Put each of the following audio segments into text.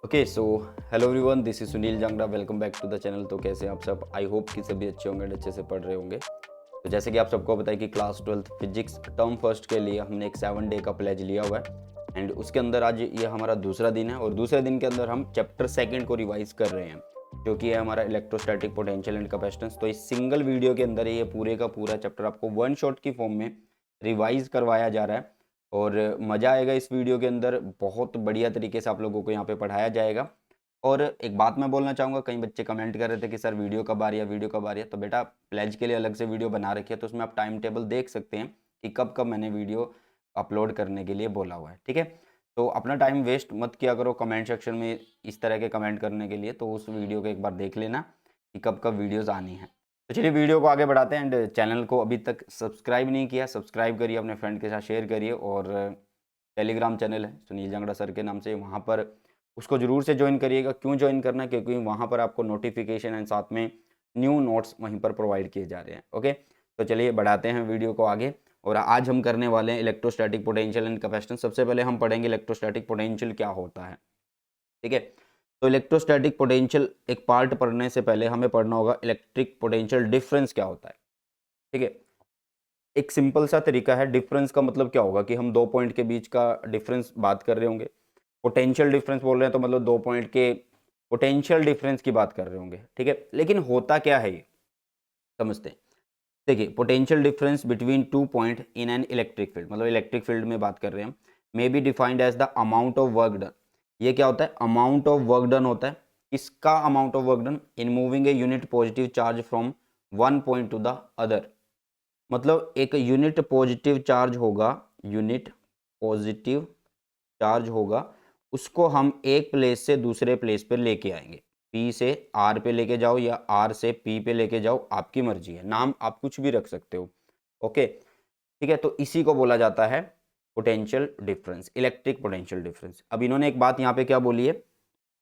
Okay so hello everyone, this is Sunil Jangra. Welcome back to the channel. तो कैसे हैं आप सब? आई होप कि सभी अच्छे होंगे, अच्छे से पढ़ रहे होंगे। तो जैसे कि आप सबको पता है कि class 12th physics term first के लिए हमने एक 7 डे का प्लेज लिया हुआ है एंड उसके अंदर आज ये हमारा दूसरा दिन है और दूसरे दिन के अंदर हम चैप्टर सेकंड को रिवाइज कर रहे हैं, जो कि है हमारा इलेक्ट्रोस्टैटिक पोटेंशियल एंड कैपेसिटेंस। तो इस सिंगल वीडियो के अंदर ये पूरे का पूरा चैप्टर आपको वन शॉट की फॉर्म में रिवाइज करवाया जा रहा है और मज़ा आएगा इस वीडियो के अंदर। बहुत बढ़िया तरीके से आप लोगों को यहाँ पे पढ़ाया जाएगा। और एक बात मैं बोलना चाहूँगा, कई बच्चे कमेंट कर रहे थे कि सर वीडियो कब आ रही है, वीडियो कब आ रही है। तो बेटा प्लेज के लिए अलग से वीडियो बना रखी है, तो उसमें आप टाइम टेबल देख सकते हैं कि कब कब मैंने वीडियो अपलोड करने के लिए बोला हुआ है। ठीक है, तो अपना टाइम वेस्ट मत किया करो कमेंट सेक्शन में इस तरह के कमेंट करने के लिए। तो उस वीडियो को एक बार देख लेना कि कब कब वीडियोज़ आनी है। तो चलिए वीडियो को आगे बढ़ाते हैं एंड चैनल को अभी तक सब्सक्राइब नहीं किया, सब्सक्राइब करिए, अपने फ्रेंड के साथ शेयर करिए। और टेलीग्राम चैनल है सुनील जांगड़ा सर के नाम से, वहाँ पर उसको ज़रूर से ज्वाइन करिएगा। क्यों ज्वाइन करना है? क्योंकि वहाँ पर आपको नोटिफिकेशन एंड साथ में न्यू नोट्स वहीं पर प्रोवाइड किए जा रहे हैं। ओके, तो चलिए बढ़ाते हैं वीडियो को आगे। और आज हम करने वाले हैं इलेक्ट्रोस्टैटिक पोटेंशियल एंड कैपेसिटेंस। सबसे पहले हम पढ़ेंगे इलेक्ट्रोस्टैटिक पोटेंशियल क्या होता है। ठीक है, तो इलेक्ट्रोस्टैटिक पोटेंशियल एक पार्ट पढ़ने से पहले हमें पढ़ना होगा इलेक्ट्रिक पोटेंशियल डिफरेंस क्या होता है। ठीक है, एक सिंपल सा तरीका है। डिफरेंस का मतलब क्या होगा कि हम दो पॉइंट के बीच का डिफरेंस बात कर रहे होंगे। पोटेंशियल डिफरेंस बोल रहे हैं तो मतलब दो पॉइंट के पोटेंशियल डिफरेंस की बात कर रहे होंगे। ठीक है, लेकिन होता क्या है ये समझते हैं। देखिए, potential difference between two point in an electric field, मतलब इलेक्ट्रिक फील्ड में बात कर रहे हैं हम, may be defined as the amount of work done. ये क्या होता है? अमाउंट ऑफ वर्क डन होता है। इसका amount of work done in moving a unit positive charge from one point two the other. मतलब एक यूनिट पॉजिटिव चार्ज होगा, यूनिट पॉजिटिव चार्ज होगा, उसको हम एक प्लेस से दूसरे प्लेस पे लेके आएंगे। पी से आर पे लेके जाओ या आर से पी पे लेके जाओ, आपकी मर्जी है, नाम आप कुछ भी रख सकते हो। ओके, ठीक है, तो इसी को बोला जाता है potential difference, electric potential difference. अब इन्होंने एक बात यहाँ पे क्या बोली है,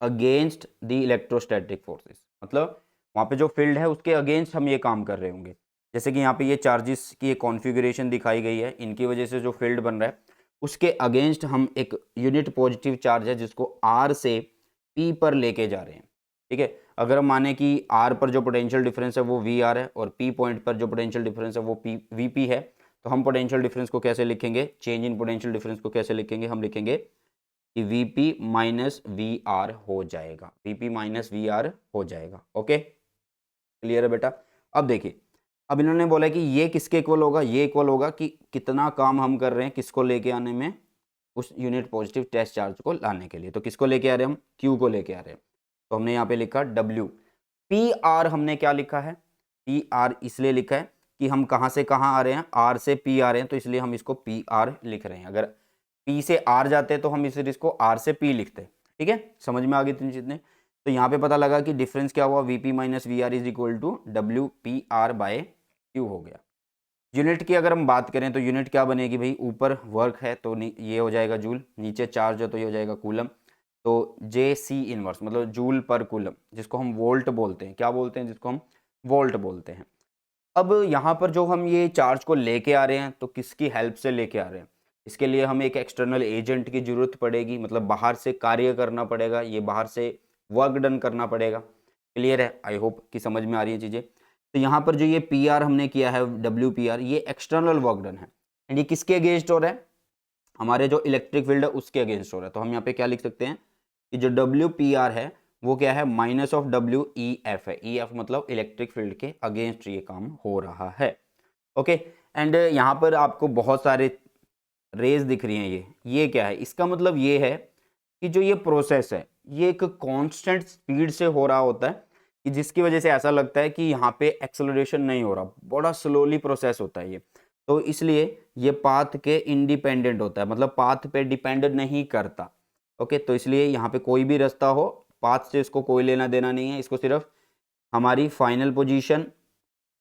अगेंस्ट द इलेक्ट्रोस्टैटिक फोर्सेस, मतलब वहाँ पे जो फील्ड है उसके अगेंस्ट हम ये काम कर रहे होंगे। जैसे कि यहाँ पे ये चार्जेस की एक कॉन्फ़िगरेशन दिखाई गई है, इनकी वजह से जो फील्ड बन रहा है उसके अगेंस्ट हम एक यूनिट पॉजिटिव चार्ज है जिसको आर से पी पर लेके जा रहे हैं। ठीक है, अगर हम माने कि आर पर जो पोटेंशियल डिफरेंस है वो वी आर है और पी पॉइंट पर जो पोटेंशियल डिफरेंस है वो पी वी पी है, तो हम पोटेंशियल डिफरेंस को कैसे लिखेंगे, चेंज इन पोटेंशियल डिफरेंस को कैसे लिखेंगे? हम लिखेंगे कि Vp माइनस वी आर हो जाएगा, Vp माइनस वी आर हो जाएगा। ओके, क्लियर है बेटा? अब देखिए, अब इन्होंने बोला कि ये किसके इक्वल होगा, ये इक्वल होगा कि कितना काम हम कर रहे हैं किसको लेके आने में, उस यूनिट पॉजिटिव टेस्ट चार्ज को लाने के लिए। तो किसको लेके आ रहे हैं हम? Q को लेके आ रहे हैं। तो हमने यहाँ पे लिखा W। पी आर हमने क्या लिखा है? पी आर इसलिए लिखा है कि हम कहाँ से कहाँ आ रहे हैं, आर से पी आ रहे हैं, तो इसलिए हम इसको पी आर लिख रहे हैं। अगर पी से आर जाते तो हम इस इसको आर से पी लिखते। ठीक है, समझ में आ गई तीन चीजें। तो यहाँ पे पता लगा कि डिफरेंस क्या हुआ, VP minus V R is equal to W P R by Q हो गया। यूनिट की अगर हम बात करें तो यूनिट क्या बनेगी भाई, ऊपर वर्क है तो ये हो जाएगा जूल, नीचे चार्ज है तो ये हो जाएगा कूलम। तो जे सी इनवर्स मतलब जूल पर कूलम, जिसको हम वोल्ट बोलते हैं। क्या बोलते हैं? जिसको हम वोल्ट बोलते हैं। अब यहाँ पर जो हम ये चार्ज को लेके आ रहे हैं तो किसकी हेल्प से लेके आ रहे हैं? इसके लिए हमें एक एक्सटर्नल एजेंट की जरूरत पड़ेगी, मतलब बाहर से कार्य करना पड़ेगा, ये बाहर से वर्क डन करना पड़ेगा। क्लियर है? आई होप कि समझ में आ रही है चीज़ें। तो यहाँ पर जो ये पी आर हमने किया है, डब्ल्यू पी आर, ये एक्सटर्नल वर्क डन है एंड ये किसके अगेंस्ट हो रहा है? हमारे जो इलेक्ट्रिक फील्ड है उसके अगेंस्ट हो रहा है। तो हम यहाँ पे क्या लिख सकते हैं कि जो डब्ल्यू पी आर है वो क्या है, minus of W E F है। ई एफ मतलब इलेक्ट्रिक फील्ड के अगेंस्ट ये काम हो रहा है। ओके, एंड यहाँ पर आपको बहुत सारे रेज दिख रही हैं। ये क्या है? इसका मतलब ये है कि जो ये प्रोसेस है ये एक कांस्टेंट स्पीड से हो रहा होता है, कि जिसकी वजह से ऐसा लगता है कि यहाँ पे एक्सेलरेशन नहीं हो रहा, बड़ा स्लोली प्रोसेस होता है ये। तो इसलिए ये पाथ के इंडिपेंडेंट होता है, मतलब पाथ पे डिपेंड नहीं करता। ओके, तो इसलिए यहाँ पे कोई भी रास्ता हो, पाथ से इसको कोई लेना देना नहीं है। इसको सिर्फ हमारी final position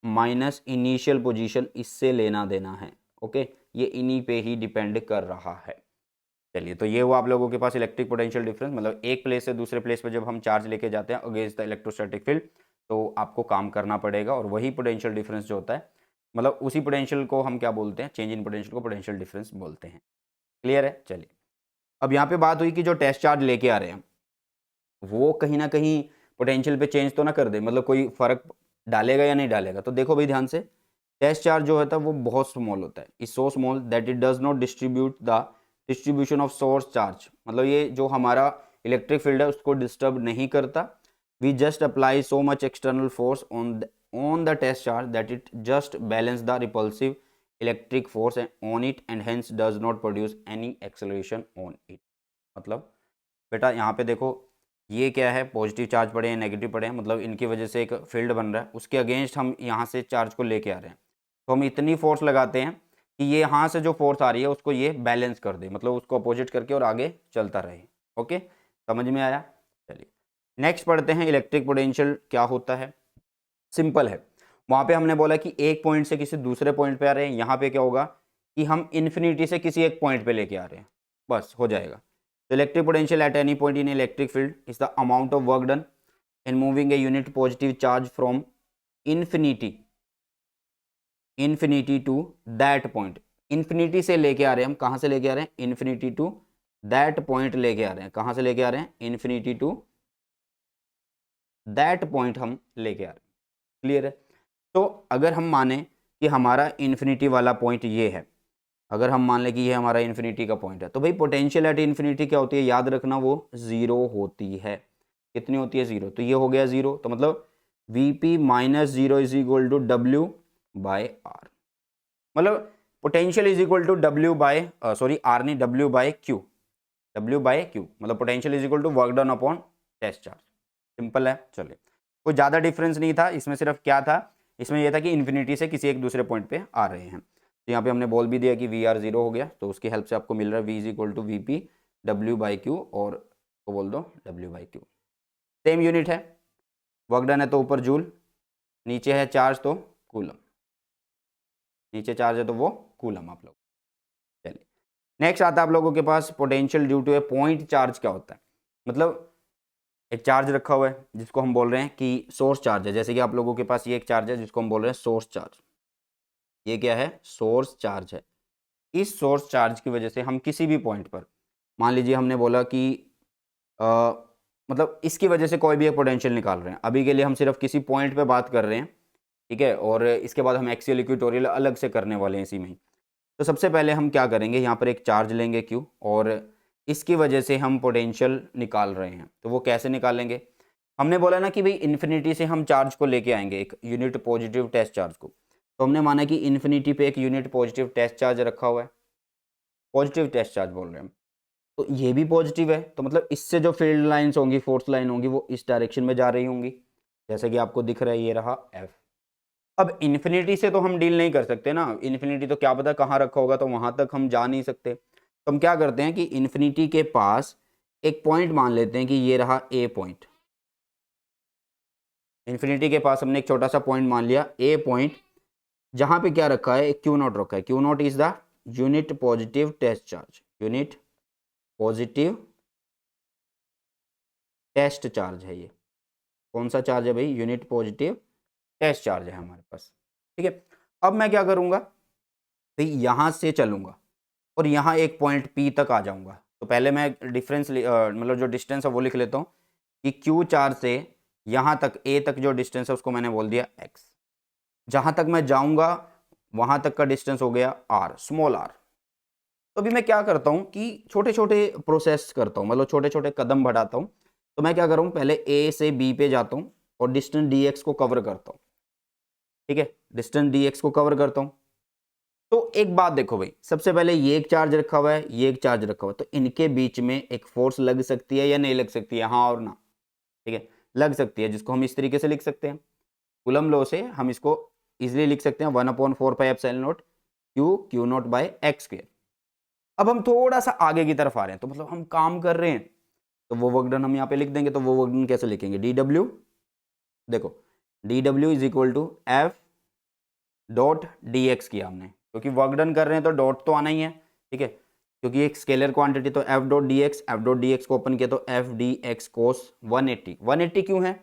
minus initial position इससे लेना देना है। ओके, ये इन्हीं पे ही डिपेंड कर रहा है। चलिए, तो ये हुआ आप लोगों के पास इलेक्ट्रिक पोटेंशियल डिफरेंस, मतलब एक प्लेस से दूसरे प्लेस पे जब हम चार्ज लेके जाते हैं अगेंस्ट द इलेक्ट्रोस्टैटिक फील्ड तो आपको काम करना पड़ेगा। और वही पोटेंशियल डिफरेंस जो होता है, मतलब उसी पोटेंशियल को हम क्या बोलते हैं, चेंज इन पोटेंशियल को पोटेंशियल डिफरेंस बोलते हैं। क्लियर है? चलिए, अब यहाँ पे बात हुई कि जो टेस्ट चार्ज लेके आ रहे हैं वो कहीं ना कहीं पोटेंशियल पे चेंज तो ना कर दे, मतलब कोई फर्क डालेगा या नहीं डालेगा। तो देखो भाई ध्यान से, टेस्ट चार्ज जो होता है वो बहुत स्मॉल होता है, is so small that it does not distribute the distribution of source charge, मतलब ये जो हमारा इलेक्ट्रिक फील्ड है उसको डिस्टर्ब नहीं करता। We just apply so much external force on the test charge that it just balance the repulsive electric force on it and hence does not produce any acceleration on it. मतलब बेटा यहाँ पे देखो, ये क्या है, पॉजिटिव चार्ज पड़े हैं, नेगेटिव पड़े हैं, मतलब इनकी वजह से एक फील्ड बन रहा है, उसके अगेंस्ट हम यहाँ से चार्ज को लेके आ रहे हैं। तो हम इतनी फोर्स लगाते हैं कि ये यहाँ से जो फोर्स आ रही है उसको ये बैलेंस कर दे, मतलब उसको अपोजिट करके और आगे चलता रहे। ओके, समझ में आया? चलिए नेक्स्ट पढ़ते हैं, इलेक्ट्रिक पोटेंशियल क्या होता है। सिंपल है, वहाँ पे हमने बोला कि एक पॉइंट से किसी दूसरे पॉइंट पे आ रहे हैं, यहाँ पे क्या होगा कि हम इन्फिनिटी से किसी एक पॉइंट पे लेके आ रहे हैं, बस हो जाएगा। तो electric potential at any point in electric field is the amount of work done in moving a unit positive charge from infinity to that point. Infinity से लेके आ रहे हैं हम, कहाँ से लेके आ रहे हैं? इन्फिनिटी टू दैट पॉइंट लेके आ रहे हैं। कहाँ से लेके आ रहे हैं? इन्फिनिटी टू दैट पॉइंट हम लेके आ रहे हैं। क्लियर है? तो अगर हम माने कि हमारा इन्फिनिटी वाला पॉइंट ये है, अगर हम मान लें कि ये हमारा इन्फिनिटी का पॉइंट है, तो भाई पोटेंशियल एट इन्फिनिटी क्या होती है? याद रखना, वो जीरो होती है। कितनी होती है? जीरो। तो ये हो गया जीरो, तो मतलब Vp minus zero is equal to W by R, मतलब potential is equal to W by sorry R नहीं, W by Q, W by Q, मतलब potential is equal to work done upon test charge. Simple है। चलिए, कोई ज़्यादा difference नहीं था इसमें, सिर्फ क्या था इसमें, यह था कि इन्फिनिटी से किसी एक दूसरे पॉइंट पे आ रहे हैं। तो यहाँ पे हमने बोल भी दिया कि वी आर जीरो हो गया, तो उसकी हेल्प से आपको मिल रहा है V is equal to V P W by Q, और तो बोल दो W by Q. Same unit है, वर्क डन है तो ऊपर जूल, नीचे है चार्ज तो कूलम, नीचे चार्ज है तो वो कूलम आप लोग। चलिए नेक्स्ट आता है आप लोगों के पास potential due to a point charge क्या होता है। मतलब एक चार्ज रखा हुआ है जिसको हम बोल रहे हैं कि सोर्स चार्ज है, जैसे कि आप लोगों के पास ये एक चार्ज है जिसको हम बोल रहे हैं सोर्स चार्ज। ये क्या है? सोर्स चार्ज है। इस सोर्स चार्ज की वजह से हम किसी भी पॉइंट पर, मान लीजिए हमने बोला कि मतलब इसकी वजह से कोई भी एक पोटेंशियल निकाल रहे हैं, अभी के लिए हम सिर्फ किसी पॉइंट पे बात कर रहे हैं, ठीक है, और इसके बाद हम एक्सियल इक्वेटोरियल अलग से करने वाले हैं इसी में ही। तो सबसे पहले हम क्या करेंगे, यहाँ पर एक चार्ज लेंगे Q, और इसकी वजह से हम पोटेंशियल निकाल रहे हैं। तो वो कैसे निकालेंगे? हमने बोला ना कि भाई इन्फिनिटी से हम चार्ज को लेके आएंगे, एक यूनिट पॉजिटिव टेस्ट चार्ज को। तो हमने माना कि इन्फिनिटी पे एक यूनिट पॉजिटिव टेस्ट चार्ज रखा हुआ है, पॉजिटिव टेस्ट चार्ज बोल रहे हैं हम, तो ये भी पॉजिटिव है, तो मतलब इससे जो फील्ड लाइंस होंगी, फोर्स लाइन होंगी, वो इस डायरेक्शन में जा रही होंगी, जैसे कि आपको दिख रहा है, ये रहा F। अब इन्फिनिटी से तो हम डील नहीं कर सकते ना, इन्फिनिटी तो क्या पता कहाँ रखा होगा, तो वहां तक हम जा नहीं सकते। तो हम क्या करते हैं कि इन्फिनिटी के पास एक पॉइंट मान लेते हैं कि ये रहा A पॉइंट। इन्फिनिटी के पास हमने एक छोटा सा पॉइंट मान लिया A पॉइंट, जहां पे क्या रखा है? एक क्यू नॉट रखा है। Q not is the unit positive test charge, unit positive test charge है ये। कौन सा चार्ज है भाई? यूनिट पॉजिटिव टेस्ट चार्ज है हमारे पास, ठीक है। अब मैं क्या करूंगा भाई, यहां से चलूंगा और यहाँ एक पॉइंट P तक आ जाऊंगा। तो पहले मैं डिफरेंस मतलब जो डिस्टेंस है वो लिख लेता हूँ कि Q चार्ज से यहाँ तक A तक जो डिस्टेंस है उसको मैंने बोल दिया x। जहाँ तक मैं जाऊँगा वहाँ तक का डिस्टेंस हो गया r, स्मॉल r। तो अभी मैं क्या करता हूँ कि छोटे छोटे प्रोसेस करता हूँ, मतलब छोटे छोटे कदम बढ़ाता हूँ। तो मैं क्या करूँ, पहले A से B पे जाता हूँ और डिस्टेंस dx को कवर करता हूँ, ठीक है, डिस्टेंस dx को कवर करता हूँ। तो एक बात देखो भाई, सबसे पहले ये एक चार्ज रखा हुआ है, ये एक चार्ज रखा हुआ है, तो इनके बीच में एक फोर्स लग सकती है या नहीं लग सकती है? हाँ और ना, ठीक है, लग सकती है, जिसको हम इस तरीके से लिख सकते हैं, कूलम लॉ से हम इसको इजिली लिख सकते हैं 1/4πε0 Q naught by X square. अब हम थोड़ा सा आगे की तरफ आ रहे हैं, तो मतलब हम काम कर रहे हैं, तो वो वर्क डन हम यहाँ पे लिख देंगे। तो वो वर्क डन कैसे लिखेंगे? dw, देखो dw is equal to F dot D X किया हमने, क्योंकि वर्क डन कर रहे हैं तो डॉट तो आना ही है, ठीक है, क्योंकि एक स्केलर क्वांटिटी। तो एफ डॉट डी एक्स को ओपन किया तो एफ डी एक्स कोस 180 क्यों है?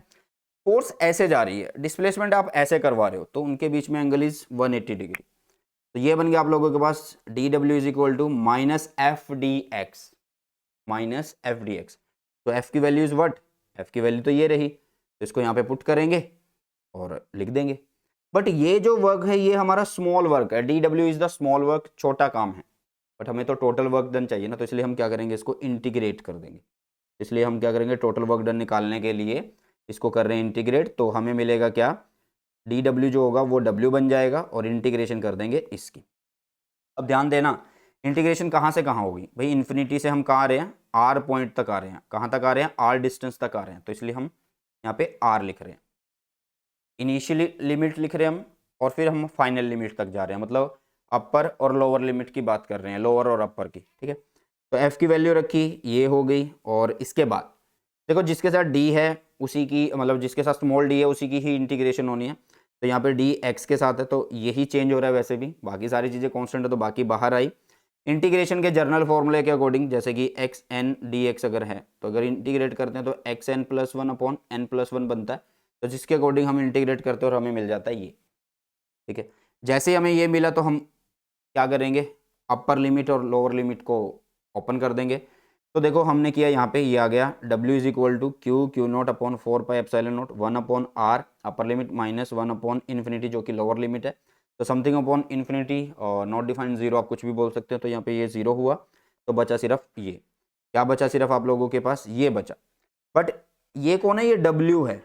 फोर्स ऐसे जा रही है, डिस्प्लेसमेंट आप ऐसे करवा रहे हो, तो उनके बीच में एंगल इज 180 डिग्री। तो ये बन गया आप लोगों के पास D W is equal to minus F D X, minus F D X. तो एफ की वैल्यू इज व्हाट? एफ की वैल्यू तो ये रही, तो इसको यहाँ पे पुट करेंगे और लिख देंगे। बट ये जो वर्क है ये हमारा स्मॉल वर्क है, D W is the small work, छोटा काम है, बट हमें तो टोटल वर्क डन चाहिए ना, तो इसलिए हम क्या करेंगे, इसको इंटीग्रेट कर देंगे। इसलिए हम क्या करेंगे, टोटल वर्क डन निकालने के लिए इसको कर रहे हैं इंटीग्रेट, तो हमें मिलेगा क्या, डी डब्ल्यू जो होगा वो डब्ल्यू बन जाएगा और इंटीग्रेशन कर देंगे इसकी। अब ध्यान देना, इंटीग्रेशन कहाँ से कहाँ होगी भाई, इन्फिनिटी से हम कहाँ आ रहे हैं, आर पॉइंट तक आ रहे हैं, कहाँ तक आ रहे हैं, आर डिस्टेंस तक आ रहे हैं, तो इसलिए हम यहाँ पे आर लिख रहे हैं, इनिशियली लिमिट लिख रहे हैं हम, और फिर हम फाइनल लिमिट तक जा रहे हैं, मतलब अपर और लोअर लिमिट की बात कर रहे हैं, लोअर और अपर की, ठीक है। तो एफ की वैल्यू रखी, ये हो गई, और इसके बाद देखो जिसके साथ डी है उसी की, मतलब जिसके साथ स्मॉल डी है उसी की ही इंटीग्रेशन होनी है, तो यहाँ पे डी एक्स के साथ है तो यही चेंज हो रहा है, वैसे भी बाकी सारी चीज़ें कांस्टेंट है तो बाकी बाहर आई। इंटीग्रेशन के जर्नल फॉर्मूले के अकॉर्डिंग, जैसे कि एक्स एन डी एक्स अगर है तो अगर इंटीग्रेट करते हैं तो X N plus one upon N plus one बनता है, तो जिसके अकॉर्डिंग हम इंटीग्रेट करते हैं और हमें मिल जाता है ये, ठीक है। जैसे हमें ये मिला तो हम क्या करेंगे, अपर लिमिट और लोअर लिमिट को ओपन कर देंगे। तो देखो हमने किया, यहाँ पे ये आ गया W is equal to Q not upon 4 pi epsilon not 1 upon R upper limit minus 1 upon infinity जो कि लोअर लिमिट है, तो समथिंग अपॉन इन्फिनिटी और नॉट डिफाइंड जीरो आप कुछ भी बोल सकते हैं, तो यहाँ पे ये जीरो हुआ, तो बचा सिर्फ ये, क्या बचा सिर्फ आप लोगों के पास, ये बचा। बट ये कौन है, ये W है,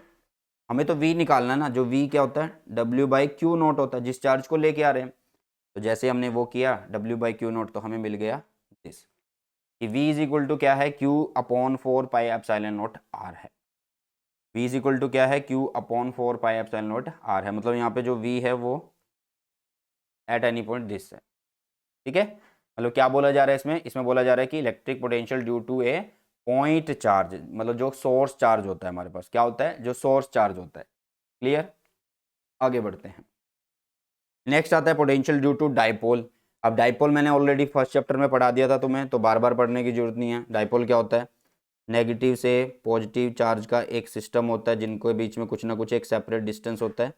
हमें तो V निकालना है ना, जो V क्या होता है, W बाई क्यू नॉट होता है, जिस चार्ज को लेके आ रहे हैं। तो जैसे हमने वो किया W बाई क्यू नॉट, तो हमें मिल गया दिस, कि V इज इक्वल टू क्या है, Q upon 4 pi epsilon naught R है। V इज इक्वल टू क्या है, Q upon 4 pi epsilon naught R है, मतलब यहाँ पे जो V है वो एट एनी पॉइंट दिस है, ठीक है। मतलब क्या बोला जा रहा है इसमें, इसमें बोला जा रहा है कि electric potential due to a point charge, मतलब जो सोर्स चार्ज होता है हमारे पास, क्या होता है, जो सोर्स चार्ज होता है। क्लियर, आगे बढ़ते हैं। नेक्स्ट आता है पोटेंशियल ड्यू टू डाइपोल। अब डाइपोल मैंने ऑलरेडी फर्स्ट चैप्टर में पढ़ा दिया था तुम्हें, तो बार बार पढ़ने की जरूरत नहीं है। डाइपोल क्या होता है, नेगेटिव से पॉजिटिव चार्ज का एक सिस्टम होता है जिनको बीच में कुछ ना कुछ एक सेपरेट डिस्टेंस होता है,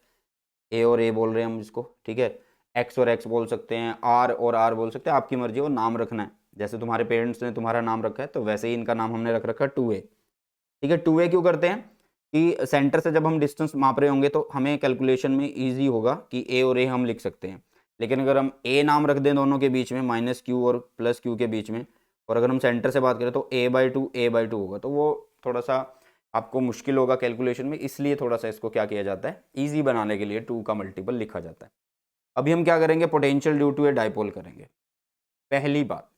ए और ए बोल रहे हैं हम इसको, ठीक है। एक्स और एक्स बोल सकते हैं, आर और आर बोल सकते हैं, आपकी मर्जी, वो नाम रखना है, जैसे तुम्हारे पेरेंट्स ने तुम्हारा नाम रखा है तो वैसे ही इनका नाम हमने रख रखा है 2a, ठीक है। 2a क्यों करते हैं, कि सेंटर से जब हम डिस्टेंस माप रहे होंगे तो हमें कैलकुलेशन में ईजी होगा कि ए और ए हम लिख सकते हैं, लेकिन अगर हम ए नाम रख दें दोनों के बीच में, माइनस क्यू और प्लस क्यू के बीच में, और अगर हम सेंटर से बात करें तो a/2 होगा, तो वो थोड़ा सा आपको मुश्किल होगा कैलकुलेशन में, इसलिए थोड़ा सा इसको क्या किया जाता है, ईजी बनाने के लिए 2 का मल्टीपल लिखा जाता है। अभी हम क्या करेंगे, potential due to a dipole करेंगे। पहली बात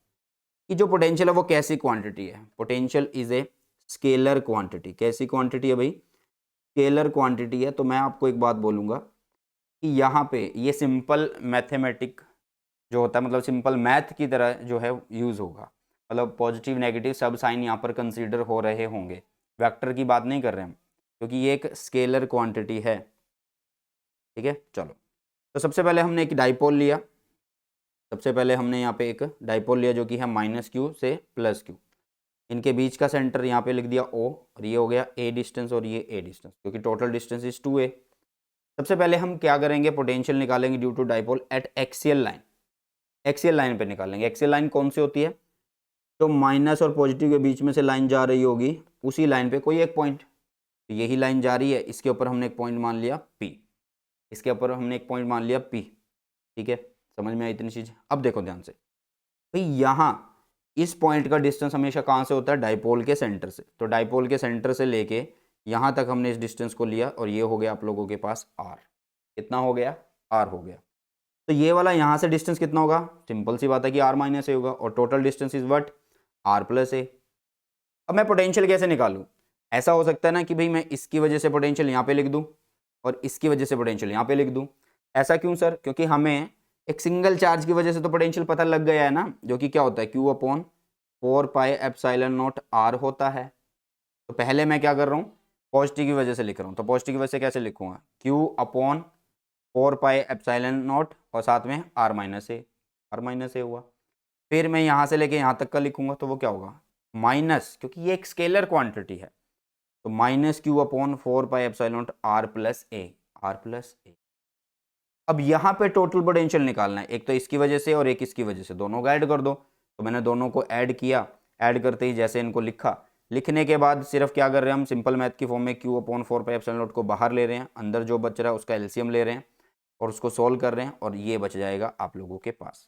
कि जो पोटेंशियल है वो कैसी क्वांटिटी है, potential is a scalar quantity. कैसी क्वांटिटी है भाई, स्केलर क्वांटिटी है। तो मैं आपको एक बात बोलूँगा कि यहाँ पे ये सिंपल मैथमेटिक जो होता है, मतलब सिंपल मैथ की तरह जो है यूज़ होगा, मतलब पॉजिटिव नेगेटिव सब साइन यहाँ पर कंसीडर हो रहे होंगे, वेक्टर की बात नहीं कर रहे हम, क्योंकि ये एक स्केलर क्वांटिटी है, ठीक है। चलो, तो सबसे पहले हमने एक डाइपोल लिया, सबसे पहले हमने यहाँ पे एक डाइपोल लिया जो कि है माइनस क्यू से प्लस क्यू, इनके बीच का सेंटर यहाँ पे लिख दिया O, और ये हो गया A डिस्टेंस और ये A डिस्टेंस, क्योंकि टोटल डिस्टेंस इज 2a। सबसे पहले हम क्या करेंगे, पोटेंशियल निकालेंगे due to dipole at axial line, axial line पे निकालेंगे। एक्सियल लाइन कौन सी होती है, तो माइनस और पॉजिटिव के बीच में से लाइन जा रही होगी, उसी लाइन पे कोई एक पॉइंट, तो यही लाइन जा रही है, इसके ऊपर हमने एक पॉइंट मान लिया P, इसके ऊपर हमने एक पॉइंट मान लिया P, ठीक है। समझ में आई इतनी चीज़। अब देखो ध्यान से भाई, यहाँ इस पॉइंट का डिस्टेंस हमेशा कहाँ से होता है, डाइपोल के सेंटर से, तो डाइपोल के सेंटर से लेके यहाँ तक हमने इस डिस्टेंस को लिया, और ये हो गया आप लोगों के पास R। कितना हो गया, R हो गया। तो ये वाला यहाँ से डिस्टेंस कितना होगा, सिंपल सी बात है कि R माइनस ए होगा, और total distance is what, R plus A. अब मैं पोटेंशियल कैसे निकालूं, ऐसा हो सकता है ना कि भाई मैं इसकी वजह से पोटेंशियल यहाँ पे लिख दूं और इसकी वजह से पोटेंशियल यहाँ पे लिख दूं। ऐसा क्यों सर, क्योंकि हमें एक सिंगल चार्ज की वजह से तो पोटेंशियल पता लग गया है ना, जो कि क्या होता है, Q upon 4 pi epsilon naught R होता है। तो पहले मैं क्या कर रहा हूँ, पॉजिटिव की वजह से लिख रहा हूँ, तो पॉजिटिव की वजह से कैसे लिखूंगा, Q upon 4 pi epsilon not और साथ में R माइनस ए हुआ। फिर मैं यहाँ से लेके यहाँ तक का लिखूंगा, तो वो क्या होगा, माइनस, क्योंकि ये एक स्केलर क्वांटिटी है, तो minus Q upon 4 pi epsilon naught R plus A. अब यहाँ पे टोटल पोटेंशियल निकालना है, एक तो इसकी वजह से और एक इसकी वजह से, दोनों को ऐड कर दो। तो मैंने दोनों को ऐड किया, ऐड करते ही जैसे इनको लिखा, लिखने के बाद सिर्फ क्या कर रहे हैं हम, सिंपल मैथ की फॉर्म में Q upon 4 pi epsilon not को बाहर ले रहे हैं, अंदर जो बच रहा है उसका एलसीएम ले रहे हैं और उसको सोल्व कर रहे हैं और ये बच जाएगा आप लोगों के पास।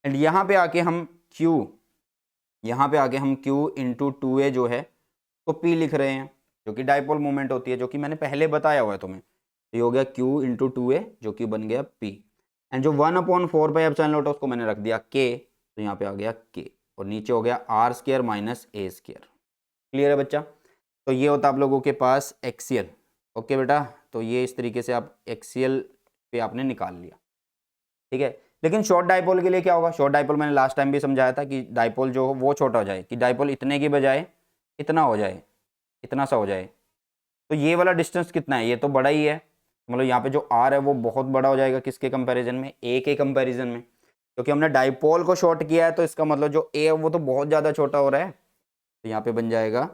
एंड यहाँ पे आके हम Q इंटू 2a जो है तो P लिख रहे हैं, जो कि डाइपोल मोमेंट होती है, जो कि मैंने पहले बताया हुआ है तुम्हें। तो ये हो गया Q इंटू 2a जो कि बन गया P। एंड जो 1 अपॉन 4 पाई एप्सिलॉन नॉट उसको मैंने रख दिया K, तो यहाँ पे आ गया K और नीचे हो गया R square minus A square. Clear है बच्चा? तो ये होता है आप लोगों के पास एक्सियल। ओके बेटा, तो ये इस तरीके से आप एक्सियल पे आपने निकाल लिया, ठीक है। लेकिन शॉर्ट डाइपोल के लिए क्या होगा, शॉर्ट डाइपोल मैंने लास्ट टाइम भी समझाया था कि डाइपोल जो हो वो छोटा हो जाए, कि डाइपोल इतने की बजाय इतना हो जाए, इतना सा हो जाए। तो ये वाला डिस्टेंस कितना है, ये तो बड़ा ही है, मतलब यहाँ पे जो आर है वो बहुत बड़ा हो जाएगा किसके कंपैरिजन में, ए के कंपैरिजन में, क्योंकि हमने डाइपोल को शॉर्ट किया है, तो इसका मतलब जो ए है वो तो बहुत ज़्यादा छोटा हो रहा है। तो यहाँ पे बन जाएगा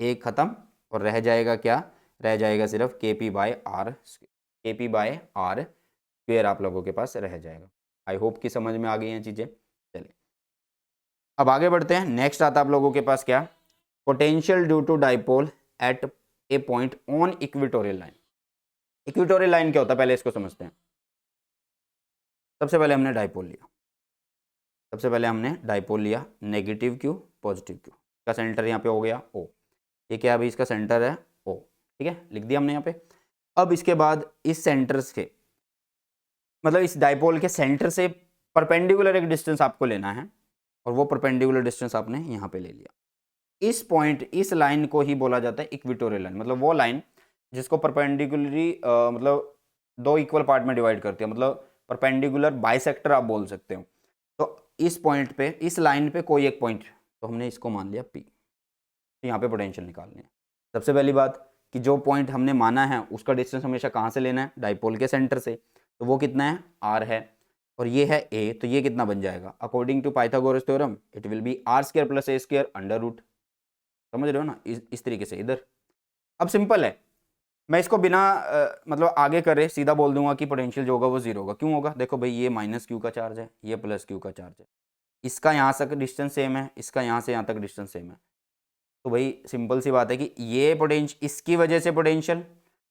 ए खत्म और रह जाएगा क्या, रह जाएगा सिर्फ के पी बाय आर स्क्वायर आप लोगों के पास रह जाएगा। आई होप कि समझ में आ गई हैं चीज़ें। चलिए अब आगे बढ़ते हैं। नेक्स्ट आता है आप लोगों के पास क्या, potential due to dipole at a point on equatorial line. Equatorial line क्या होता है पहले इसको समझते हैं। सबसे पहले हमने डाइपोल लिया, नेगेटिव क्यू पॉजिटिव क्यू, का सेंटर यहाँ पे हो गया O, ये क्या अभी इसका सेंटर है O, ठीक है, लिख दिया हमने यहाँ पे। अब इसके बाद इस सेंटर से, मतलब इस डाइपोल के सेंटर से परपेंडिकुलर एक डिस्टेंस आपको लेना है और वो परपेंडिकुलर डिस्टेंस आपने यहाँ पे ले लिया। इस पॉइंट, इस लाइन को ही बोला जाता है इक्वेटोरियल लाइन, मतलब वो लाइन जिसको परपेंडिकुलरली मतलब दो इक्वल पार्ट में डिवाइड करती है, मतलब परपेंडिकुलर बाइसेक्टर आप बोल सकते हो। तो इस पॉइंट पे, इस लाइन पे कोई एक पॉइंट, तो हमने इसको मान लिया P। तो यहाँ पे पोटेंशियल निकालनी है। सबसे पहली बात कि जो पॉइंट हमने माना है उसका डिस्टेंस हमेशा कहाँ से लेना है, डाइपोल के सेंटर से, तो वो कितना है R है और ये है A, तो ये कितना बन जाएगा, according to Pythagoras theorem it will be R square plus A square under root. समझ रहे हो ना, इस तरीके से इधर। अब सिंपल है, मैं इसको बिना मतलब आगे करे सीधा बोल दूंगा कि पोटेंशियल जो होगा वो जीरो होगा। क्यों होगा, देखो भाई ये माइनस क्यू का चार्ज है, ये प्लस क्यू का चार्ज है, इसका यहाँ तक डिस्टेंस सेम है, इसका यहाँ से यहाँ तक डिस्टेंस सेम है। तो भाई सिंपल सी बात है कि ये पोटेंशियल, इसकी वजह से पोटेंशियल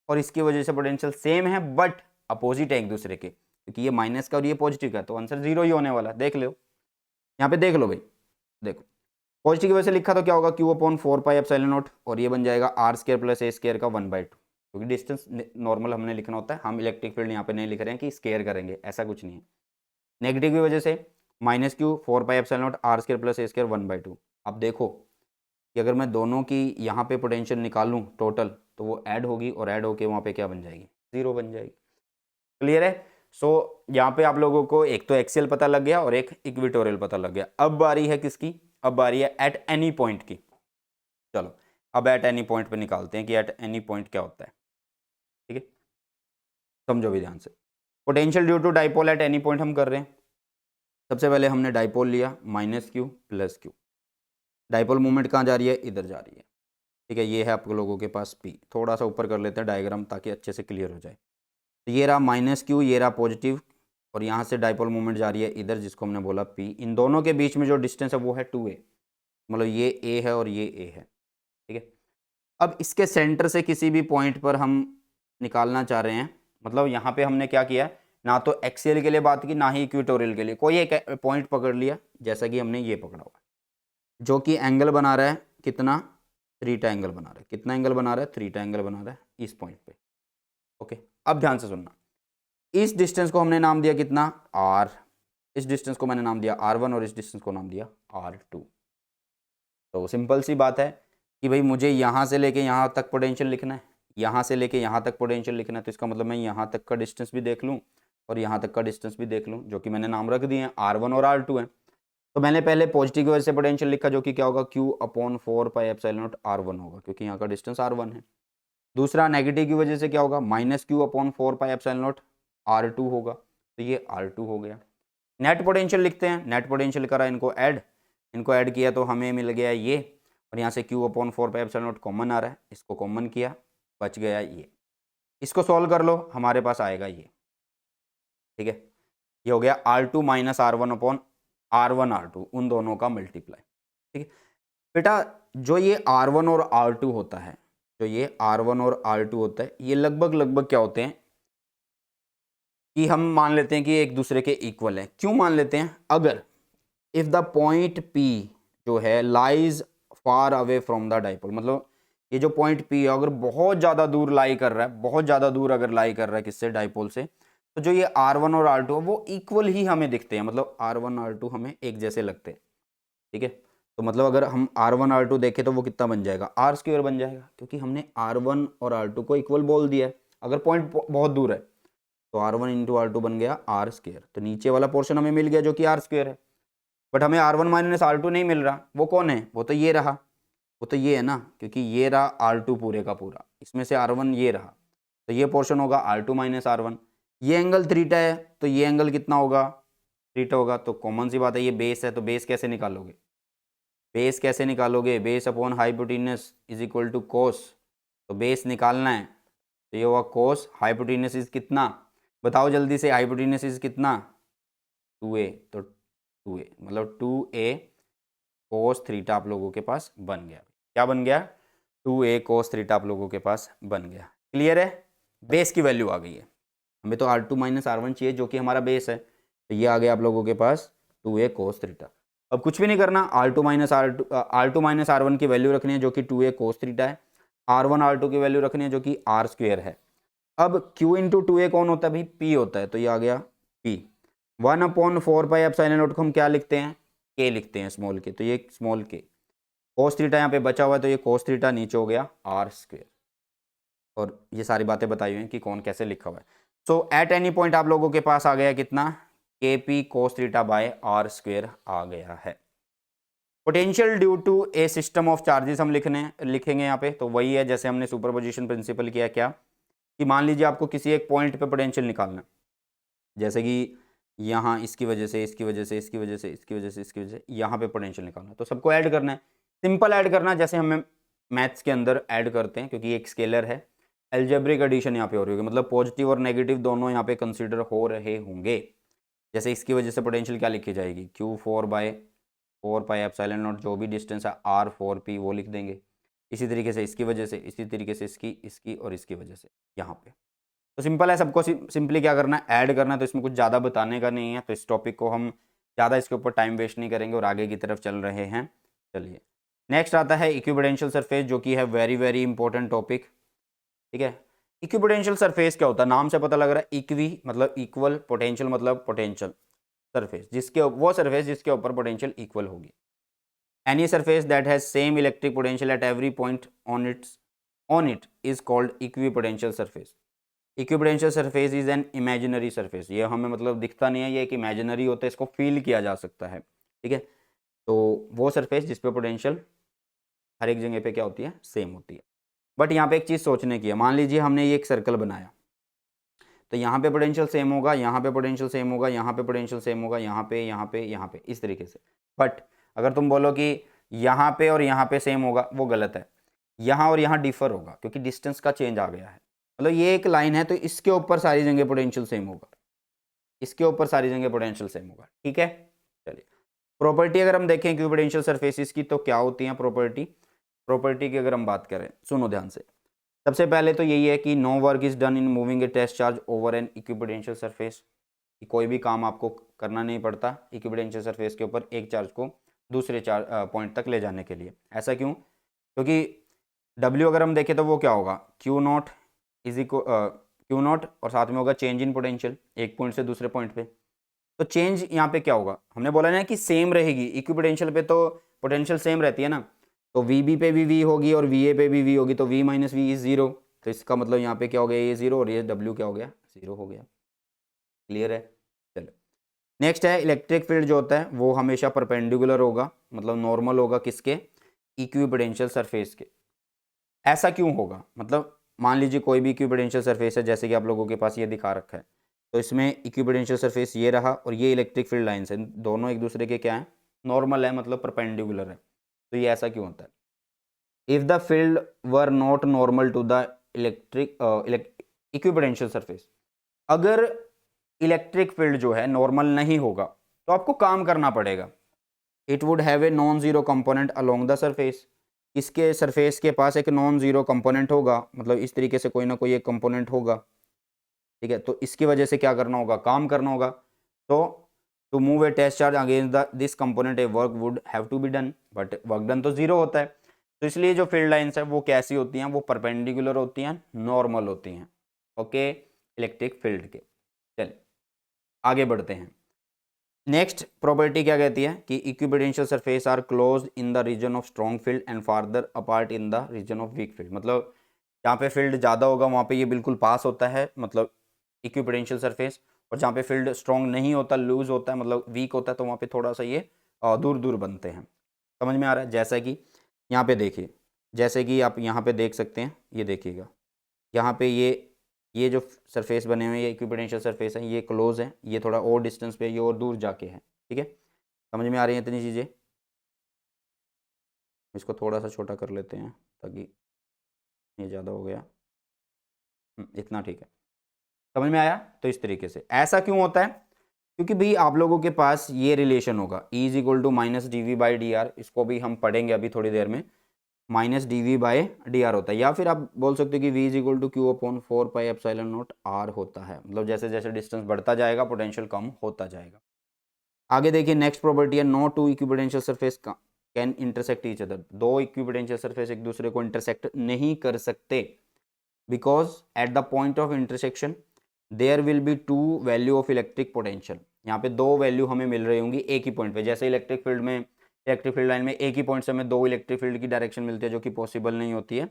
और इसकी वजह से पोटेंशियल सेम है बट अपोजिट है एक दूसरे के, क्योंकि ये माइनस का और ये पॉजिटिव का, तो आंसर जीरो ही होने वाला है। देख लो यहाँ पे, देख लो भाई, देखो पॉजिटिव की वजह से लिखा तो क्या होगा Q upon 4 pi epsilon not और ये बन जाएगा R square plus A square का 1/2, क्योंकि डिस्टेंस नॉर्मल हमने लिखना होता है, हम इलेक्ट्रिक फील्ड यहाँ पे नहीं लिख रहे हैं कि स्क्वायर करेंगे, ऐसा कुछ नहीं है। नेगेटिव की वजह से minus Q 4 pi epsilon naught R square plus A square 1/2। अब देखो कि अगर मैं दोनों की यहाँ पे पोटेंशियल निकालूँ टोटल, तो वो ऐड होगी और ऐड होके वहाँ पे क्या बन जाएगी, जीरो बन जाएगी। क्लियर है? सो यहाँ पे आप लोगों को एक तो एक्सियल पता लग गया और एक इक्वेटोरियल पता लग गया। अब बारी है किसकी, अब बारी है एट एनी पॉइंट की। चलो अब एट एनी पॉइंट पे निकालते हैं कि एट एनी पॉइंट क्या होता है, ठीक है, समझो भी ध्यान से। Potential due to dipole at any point हम कर रहे हैं। सबसे पहले हमने डाइपोल लिया minus Q plus Q, dipole movement कहाँ जा रही है, इधर जा रही है, ठीक है। ये है आप लोगों के पास P, थोड़ा सा ऊपर कर लेते हैं डायग्राम ताकि अच्छे से क्लियर हो जाए। तो ये रहा माइनस क्यू, ये रहा पॉजिटिव और यहाँ से डाइपोल मूवमेंट जा रही है इधर, जिसको हमने बोला P। इन दोनों के बीच में जो डिस्टेंस है वो है 2a, मतलब ये A है और ये A है, ठीक है। अब इसके सेंटर से किसी भी पॉइंट पर हम निकालना चाह रहे हैं, मतलब यहाँ पे हमने क्या किया, ना तो एक्सियल के लिए बात की ना ही इक्वेटोरियल के लिए, कोई एक पॉइंट पकड़ लिया, जैसा कि हमने ये पकड़ा हुआ है, जो कि एंगल बना रहा है कितना, थ्रीटा एंगल बना रहा है। कितना एंगल बना रहा है, थ्रीटा एंगल बना रहा है इस पॉइंट पे। ओके, अब ध्यान से सुनना, इस डिस्टेंस को हमने नाम दिया कितना, R, इस डिस्टेंस को मैंने नाम दिया R1 और इस डिस्टेंस को नाम दिया R2। तो सिंपल सी बात है कि भाई मुझे यहाँ से लेके यहाँ तक पोटेंशियल लिखना है, यहाँ से लेके यहाँ तक पोटेंशियल लिखना है, तो इसका मतलब मैं यहाँ तक का डिस्टेंस भी देख लूँ और यहाँ तक का डिस्टेंस भी देख लूँ, जो कि मैंने नाम रख दिए हैं R1 और R2 हैं। तो मैंने पहले पॉजिटिव की वजह से पोटेंशियल लिखा, जो कि क्या होगा, Q upon 4 pi epsilon not R1 होगा, क्योंकि यहाँ का डिस्टेंस R1 है। दूसरा नेगेटिव की वजह से क्या होगा, minus Q upon 4 pi epsilon not R2 होगा, तो ये R2 हो गया। नेट पोटेंशियल लिखते हैं, नेट पोटेंशियल करा इनको ऐड किया तो हमें मिल गया ये, और यहाँ से Q upon 4 pi epsilon naught common आ रहा है, इसको कॉमन किया, बच गया ये। इसको सॉल्व कर लो, हमारे पास आएगा ये, ठीक है। ये हो गया R2 minus R1 upon R1 R2, उन दोनों का मल्टीप्लाई, ठीक है। बेटा जो ये R1 और R2 होता है, जो ये R1 और R2 होता है, ये लगभग क्या होते हैं कि हम मान लेते हैं कि एक दूसरे के इक्वल है। क्यों मान लेते हैं? अगर इफ द पॉइंट P जो है lies far away from the dipole, मतलब ये जो पॉइंट P है अगर बहुत ज़्यादा दूर लाई कर रहा है, बहुत ज़्यादा दूर अगर लाई कर रहा है किससे? डाइपोल से, तो जो ये R1 और R2 है वो इक्वल ही हमें दिखते हैं, मतलब R1 R2 हमें एक जैसे लगते हैं। ठीक है, तो मतलब अगर हम R1 R2 देखें तो वो कितना बन जाएगा? R स्क्वायर बन जाएगा, क्योंकि हमने R1 और R2 को इक्वल बोल दिया है। अगर पॉइंट बहुत दूर है तो R1 इंटू R2 बन गया R स्क्वायर, तो नीचे वाला पोर्शन हमें मिल गया जो कि R स्क्वायर है। बट हमें R1 माइनस R2 नहीं मिल रहा, वो कौन है? वो तो ये रहा, वो तो ये है ना, क्योंकि ये रहा R2 पूरे का पूरा, इसमें से R1 ये रहा, तो ये पोर्शन होगा R2 माइनस R1। ये एंगल थीटा है तो ये एंगल कितना होगा? थीटा होगा। तो कॉमन सी बात है, ये बेस है तो बेस कैसे निकालोगे? बेस कैसे निकालोगे? Base upon hypotenuse is equal to cos, तो बेस निकालना है तो ये होगा कोस, हाइपोटेनस इज कितना? बताओ जल्दी से, हाइपोटेनस इज कितना? 2a, तो 2a मतलब 2a कोस थीटा आप लोगों के पास बन गया। क्या बन गया? 2a कोस थीटा आप लोगों के पास बन गया। क्लियर है? बेस की वैल्यू आ गई है। हमें तो R2 माइनस R1 चाहिए जो कि हमारा बेस है, तो ये आ गया आप लोगों के पास 2a कोस थीटा। अब कुछ भी नहीं करना, R2 माइनस R1 की वैल्यू रखनी है जो कि 2a कोस थीटा है, R1 R2 की वैल्यू रखनी है जो कि R स्क्वायर है। अब Q इंटू 2a कौन होता है भाई? P होता है, तो ये आ गया P। 1/4 पाई एप्सिलॉन नॉट को हम क्या लिखते हैं? K लिखते हैं, स्मॉल के, तो ये स्मॉल k। कोस थीटा यहाँ पे बचा हुआ है तो ये कोस थीटा नीचे हो गया R स्क्वायर, और ये सारी बातें बताई हुई हैं कि कौन कैसे लिखा हुआ है। सो एट एनी पॉइंट आप लोगों के पास आ गया कितना? KP cos theta by R square आ गया है। Potential due to a system of charges हम लिखेंगे यहाँ पे, तो वही है जैसे हमने सुपरपोजिशन प्रिंसिपल किया। क्या कि मान लीजिए आपको किसी एक पॉइंट पे पोटेंशियल निकालना है, जैसे कि यहाँ इसकी वजह से, इसकी वजह से, इसकी वजह से, इसकी वजह से, इसकी वजह से यहाँ पे पोटेंशियल निकालना है, तो सबको ऐड करना है। सिंपल ऐड करना, जैसे हमें मैथ्स के अंदर ऐड करते हैं, क्योंकि एक स्केलर है। एल्जेब्रिक एडिशन यहाँ पे हो रही होगी, मतलब पॉजिटिव और नेगेटिव दोनों यहाँ पे कंसिडर हो रहे होंगे। जैसे इसकी वजह से पोटेंशियल क्या लिखी जाएगी? Q4/4 पाई एप्सिलॉन नॉट, जो भी डिस्टेंस है R4P वो लिख देंगे। इसी तरीके से इसकी वजह से, इसी तरीके से इसकी और इसकी वजह से यहाँ पे। तो सिंपल है, सबको सिंपली क्या करना है? ऐड करना है। तो इसमें कुछ ज़्यादा बताने का नहीं है, तो इस टॉपिक को हम ज़्यादा इसके ऊपर टाइम वेस्ट नहीं करेंगे और आगे की तरफ चल रहे हैं। चलिए नेक्स्ट आता है इक्विपोटेंशियल सरफेस, जो कि है वेरी इंपॉर्टेंट टॉपिक। ठीक है, इक्विपोटेंशियल सरफेस क्या होता है? नाम से पता लग रहा है, इक्वी मतलब इक्वल, पोटेंशियल मतलब पोटेंशियल, सरफेस जिसके, वो सरफेस जिसके ऊपर पोटेंशियल इक्वल होगी। Any surface that has same electric potential eight every point on it is called equipotential surface. Equipotential surface is an imaginary surface, ये हमें मतलब दिखता नहीं है, ये एक इमेजिनरी होता है, इसको फील किया जा सकता है। ठीक है, तो वो सरफेस जिस पे पोटेंशियल हर एक जगह पे क्या होती है? सेम होती है। बट यहाँ पे एक चीज़ सोचने की है, मान लीजिए हमने ये एक सर्कल बनाया, तो यहाँ पे पोटेंशियल सेम होगा, यहाँ पे पोटेंशियल सेम होगा, यहाँ पे पोटेंशियल सेम होगा, यहाँ पे, यहाँ पे, यहाँ पे, इस तरीके से। बट अगर तुम बोलो कि यहाँ पे और यहाँ पे सेम होगा, वो गलत है। यहाँ और यहाँ डिफर होगा, क्योंकि डिस्टेंस का चेंज आ गया है। मतलब ये एक लाइन है तो इसके ऊपर सारी जगह पोटेंशियल सेम होगा, इसके ऊपर सारी जगह पोटेंशियल सेम होगा। ठीक है, चलिए प्रॉपर्टी अगर हम देखें इक्विपोटेंशियल सरफेसेस की, तो क्या होती है प्रॉपर्टी की अगर हम बात करें, सुनो ध्यान से। सबसे पहले तो यही है कि no work is done in moving a test charge over an equipotential surface, कोई भी काम आपको करना नहीं पड़ता इक्विपोटेंशियल सरफेस के ऊपर एक चार्ज को दूसरे पॉइंट तक ले जाने के लिए। ऐसा क्यों? क्योंकि W अगर हम देखें तो वो क्या होगा? Q0 इज इक्वल Q0 और साथ में होगा चेंज इन पोटेंशियल एक पॉइंट से दूसरे पॉइंट पे। तो चेंज यहाँ पे क्या होगा? हमने बोला ना कि सेम रहेगी, इक्विपोटेंशियल पे तो पोटेंशियल सेम रहती है ना, तो VB पे भी V होगी और VA पे भी V होगी, तो V माइनस वी इज 0, तो इसका मतलब यहाँ पे क्या हो गया? ये 0 और ये W क्या हो गया? 0 हो गया। क्लियर है? चलो नेक्स्ट है इलेक्ट्रिक फील्ड जो होता है वो हमेशा परपेंडिकुलर होगा, मतलब नॉर्मल होगा किसके? इक्विपोटेंशियल सरफेस के। ऐसा क्यों होगा? मतलब मान लीजिए कोई भी इक्विपोटेंशियल सरफेस है, जैसे कि आप लोगों के पास ये दिखा रखा है, तो इसमें इक्विपोटेंशियल सरफेस ये रहा और ये इलेक्ट्रिक फील्ड लाइन्स है, दोनों एक दूसरे के क्या है? नॉर्मल है, मतलब परपेंडिकुलर है। तो ये ऐसा क्यों होता है? If the field were not normal to the equipotential surface, अगर इलेक्ट्रिक फील्ड जो है नॉर्मल नहीं होगा तो आपको काम करना पड़ेगा। It would have a non zero component along the surface, इसके सरफेस के पास एक नॉन जीरो कंपोनेंट होगा, मतलब इस तरीके से कोई ना कोई एक कंपोनेंट होगा, ठीक है। तो इसकी वजह से क्या करना होगा, काम करना होगा। तो to move a test charge against the this component a work would have to be done, but work done तो जीरो होता है। तो इसलिए जो फील्ड लाइंस है वो कैसी होती हैं, वो परपेंडिकुलर होती हैं, नॉर्मल होती हैं, ओके, इलेक्ट्रिक फील्ड के। चलिए आगे बढ़ते हैं। नेक्स्ट प्रॉपर्टी क्या कहती है कि equipotential surface are close in the region of strong field and farther apart in the region of weak field, मतलब जहाँ पे फील्ड ज़्यादा होगा वहाँ पे ये बिल्कुल पास होता है, मतलब इक्विपोटेंशियल सरफेस, और जहाँ पे फील्ड स्ट्रॉन्ग नहीं होता, लूज होता है, मतलब वीक होता है, तो वहाँ पे थोड़ा सा ये दूर दूर बनते हैं। समझ में आ रहा है? जैसा कि यहाँ पे देखिए, जैसे कि आप यहाँ पे देख सकते हैं, ये देखिएगा यहाँ पे ये जो सरफेस बने हुए हैं, ये इक्विपोटेंशियल सरफेस है, ये क्लोज है, ये थोड़ा और डिस्टेंस पे, ये और दूर जाके है, ठीक है। समझ में आ रही है इतनी चीज़ें? इसको थोड़ा सा छोटा कर लेते हैं ताकि ये ज़्यादा हो गया, इतना ठीक है। समझ में आया? तो इस तरीके से ऐसा क्यों होता है, क्योंकि भाई आप लोगों के पास ये रिलेशन होगा E is equal to minus D V by D R, इसको भी हम पढ़ेंगे अभी थोड़ी देर में, minus D V by D R होता है, या फिर आप बोल सकते हो कि V is equal to Q upon 4 pi epsilon not R होता है, मतलब जैसे जैसे डिस्टेंस बढ़ता जाएगा पोटेंशियल कम होता जाएगा। आगे देखिए नेक्स्ट प्रॉपर्टी है, no two equipotential surface can intersect each other, दो इक्विपोटेंशियल सरफेस एक दूसरे को इंटरसेक्ट नहीं कर सकते, because at the point of intersection there will be two value of electric potential, यहाँ पे दो वैल्यू हमें मिल रही होंगी एक ही पॉइंट पे, जैसे इलेक्ट्रिक फील्ड में, इलेक्ट्रिक फील्ड लाइन में एक ही पॉइंट से हमें दो इलेक्ट्रिक फील्ड की डायरेक्शन मिलती है, जो कि पॉसिबल नहीं होती है,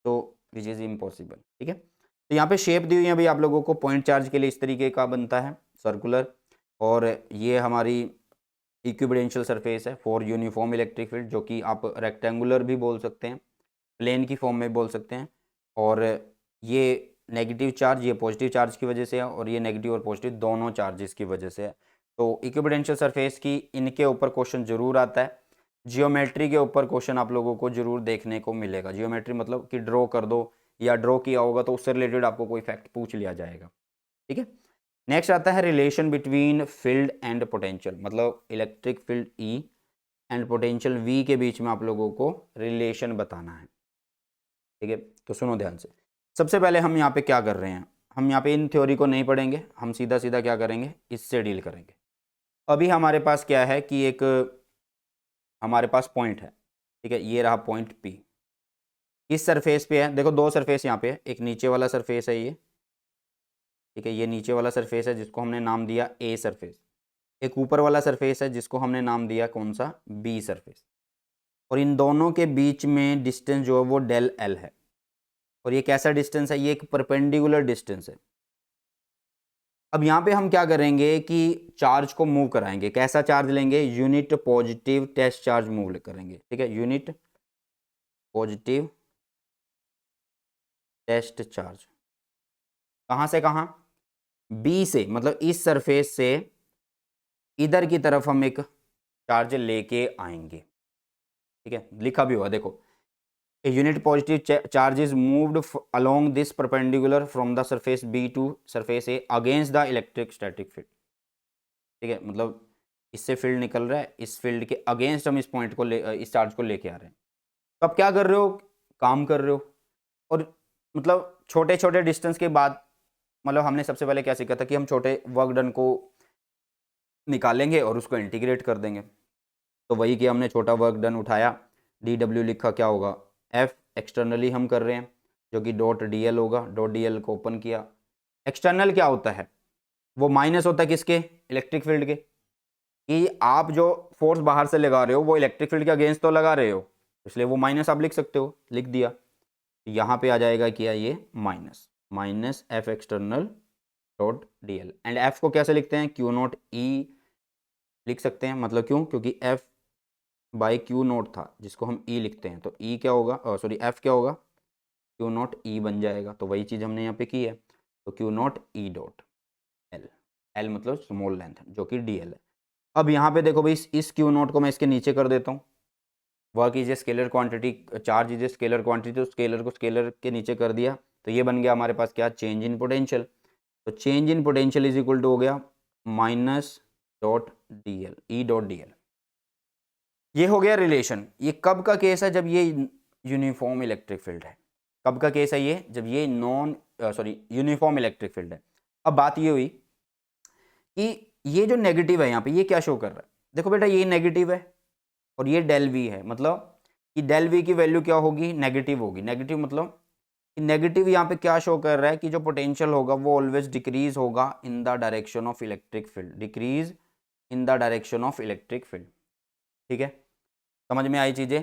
तो विच इज इम्पॉसिबल, ठीक है। तो यहाँ पे शेप दी हुई है भाई आप लोगों को, पॉइंट चार्ज के लिए इस तरीके का बनता है सर्कुलर, और ये हमारी इक्विपोटेंशियल सरफेस है फॉर यूनिफॉर्म इलेक्ट्रिक फील्ड, जो कि आप रेक्टेंगुलर भी बोल सकते हैं, प्लेन की फॉर्म में बोल सकते हैं, और ये नेगेटिव चार्ज, ये पॉजिटिव चार्ज की वजह से है, और ये नेगेटिव और पॉजिटिव दोनों चार्जेस की वजह से है। तो इक्विपोटेंशियल सरफेस की इनके ऊपर क्वेश्चन जरूर आता है, जियोमेट्री के ऊपर क्वेश्चन आप लोगों को जरूर देखने को मिलेगा, जियोमेट्री मतलब कि ड्रॉ कर दो या ड्रॉ किया होगा तो उससे रिलेटेड आपको कोई फैक्ट पूछ लिया जाएगा, ठीक है। नेक्स्ट आता है relation between field and potential, मतलब electric field E and potential V के बीच में आप लोगों को रिलेशन बताना है, ठीक है। तो सुनो ध्यान से, सबसे पहले हम यहाँ पे क्या कर रहे हैं, हम यहाँ पे इन थ्योरी को नहीं पढ़ेंगे, हम सीधा सीधा क्या करेंगे, इससे डील करेंगे। अभी हमारे पास क्या है कि एक हमारे पास पॉइंट है, ठीक है, ये रहा पॉइंट P, इस सरफेस पे है, देखो दो सरफेस यहाँ पे है, एक नीचे वाला सरफेस है ये, ठीक है, ये नीचे वाला सरफेस है जिसको हमने नाम दिया A सरफेस, एक ऊपर वाला सरफेस है जिसको हमने नाम दिया कौन सा, B सरफेस, और इन दोनों के बीच में डिस्टेंस जो है वो डेल L है, और ये कैसा डिस्टेंस है, ये एक परपेंडिकुलर डिस्टेंस है। अब यहाँ पे हम क्या करेंगे कि चार्ज को मूव कराएंगे, कैसा चार्ज लेंगे, unit positive test charge move करेंगे, ठीक है, यूनिट पॉजिटिव टेस्ट चार्ज, कहाँ से कहाँ, बी से, मतलब इस सरफेस से इधर की तरफ हम एक चार्ज लेके आएंगे, ठीक है, लिखा भी हुआ देखो, a unit positive charge is moved along this perpendicular from the surface B to surface A against the electric static field, ठीक है, मतलब इससे फील्ड निकल रहा है, इस फील्ड के अगेंस्ट हम इस पॉइंट को इस चार्ज को लेके आ रहे हैं। तो आप क्या कर रहे हो, काम कर रहे हो, और मतलब छोटे छोटे डिस्टेंस के बाद, मतलब हमने सबसे पहले क्या सीखा था कि हम छोटे वर्क डन को निकालेंगे और उसको इंटीग्रेट कर देंगे, तो वही कि हमने छोटा वर्क डन उठाया, DW लिखा, क्या होगा, F एक्सटर्नली हम कर रहे हैं जो कि डॉट DL होगा, डॉट DL को ओपन किया, एक्सटर्नल क्या होता है, वो माइनस होता है किसके, इलेक्ट्रिक फील्ड के, कि आप जो फोर्स बाहर से लगा रहे हो वो इलेक्ट्रिक फील्ड के अगेंस्ट तो लगा रहे हो, इसलिए वो माइनस आप लिख सकते हो, लिख दिया, यहाँ पे आ जाएगा क्या, ये minus minus F external dot DL, and F को कैसे लिखते हैं, Q नॉट E लिख सकते हैं, मतलब क्यों, क्योंकि F बाई Q नॉट था जिसको हम E लिखते हैं, तो E क्या होगा, सॉरी F क्या होगा, Q नॉट E बन जाएगा, तो वही चीज़ हमने यहाँ पे की है, तो Q not E dot L, L मतलब स्मॉल लेंथ जो कि DL है। अब यहाँ पे देखो भाई, इस Q नॉट को मैं इसके नीचे कर देता हूँ, work is a scalar quantity, charge is a scalar quantity, तो स्केलर को स्केलर के नीचे कर दिया, तो ये बन गया हमारे पास क्या, चेंज इन पोटेंशियल, तो change in potential is equal to हो गया minus dot DL, E dot DL, ये हो गया रिलेशन। ये कब का केस है? जब ये यूनिफॉर्म इलेक्ट्रिक फील्ड है। कब का केस है ये? जब ये यूनिफॉर्म इलेक्ट्रिक फील्ड है। अब बात ये हुई कि ये जो नेगेटिव है यहाँ पे, ये क्या शो कर रहा है? देखो बेटा, ये नेगेटिव है और ये डेल वी है, मतलब कि डेल वी की वैल्यू क्या होगी? नेगेटिव होगी। नेगेटिव मतलब नेगेटिव यहाँ पे क्या शो कर रहा है कि जो पोटेंशियल होगा वो ऑलवेज डिक्रीज होगा in the direction of electric field. Decrease in the direction of electric field. ठीक है, समझ में आई चीजें?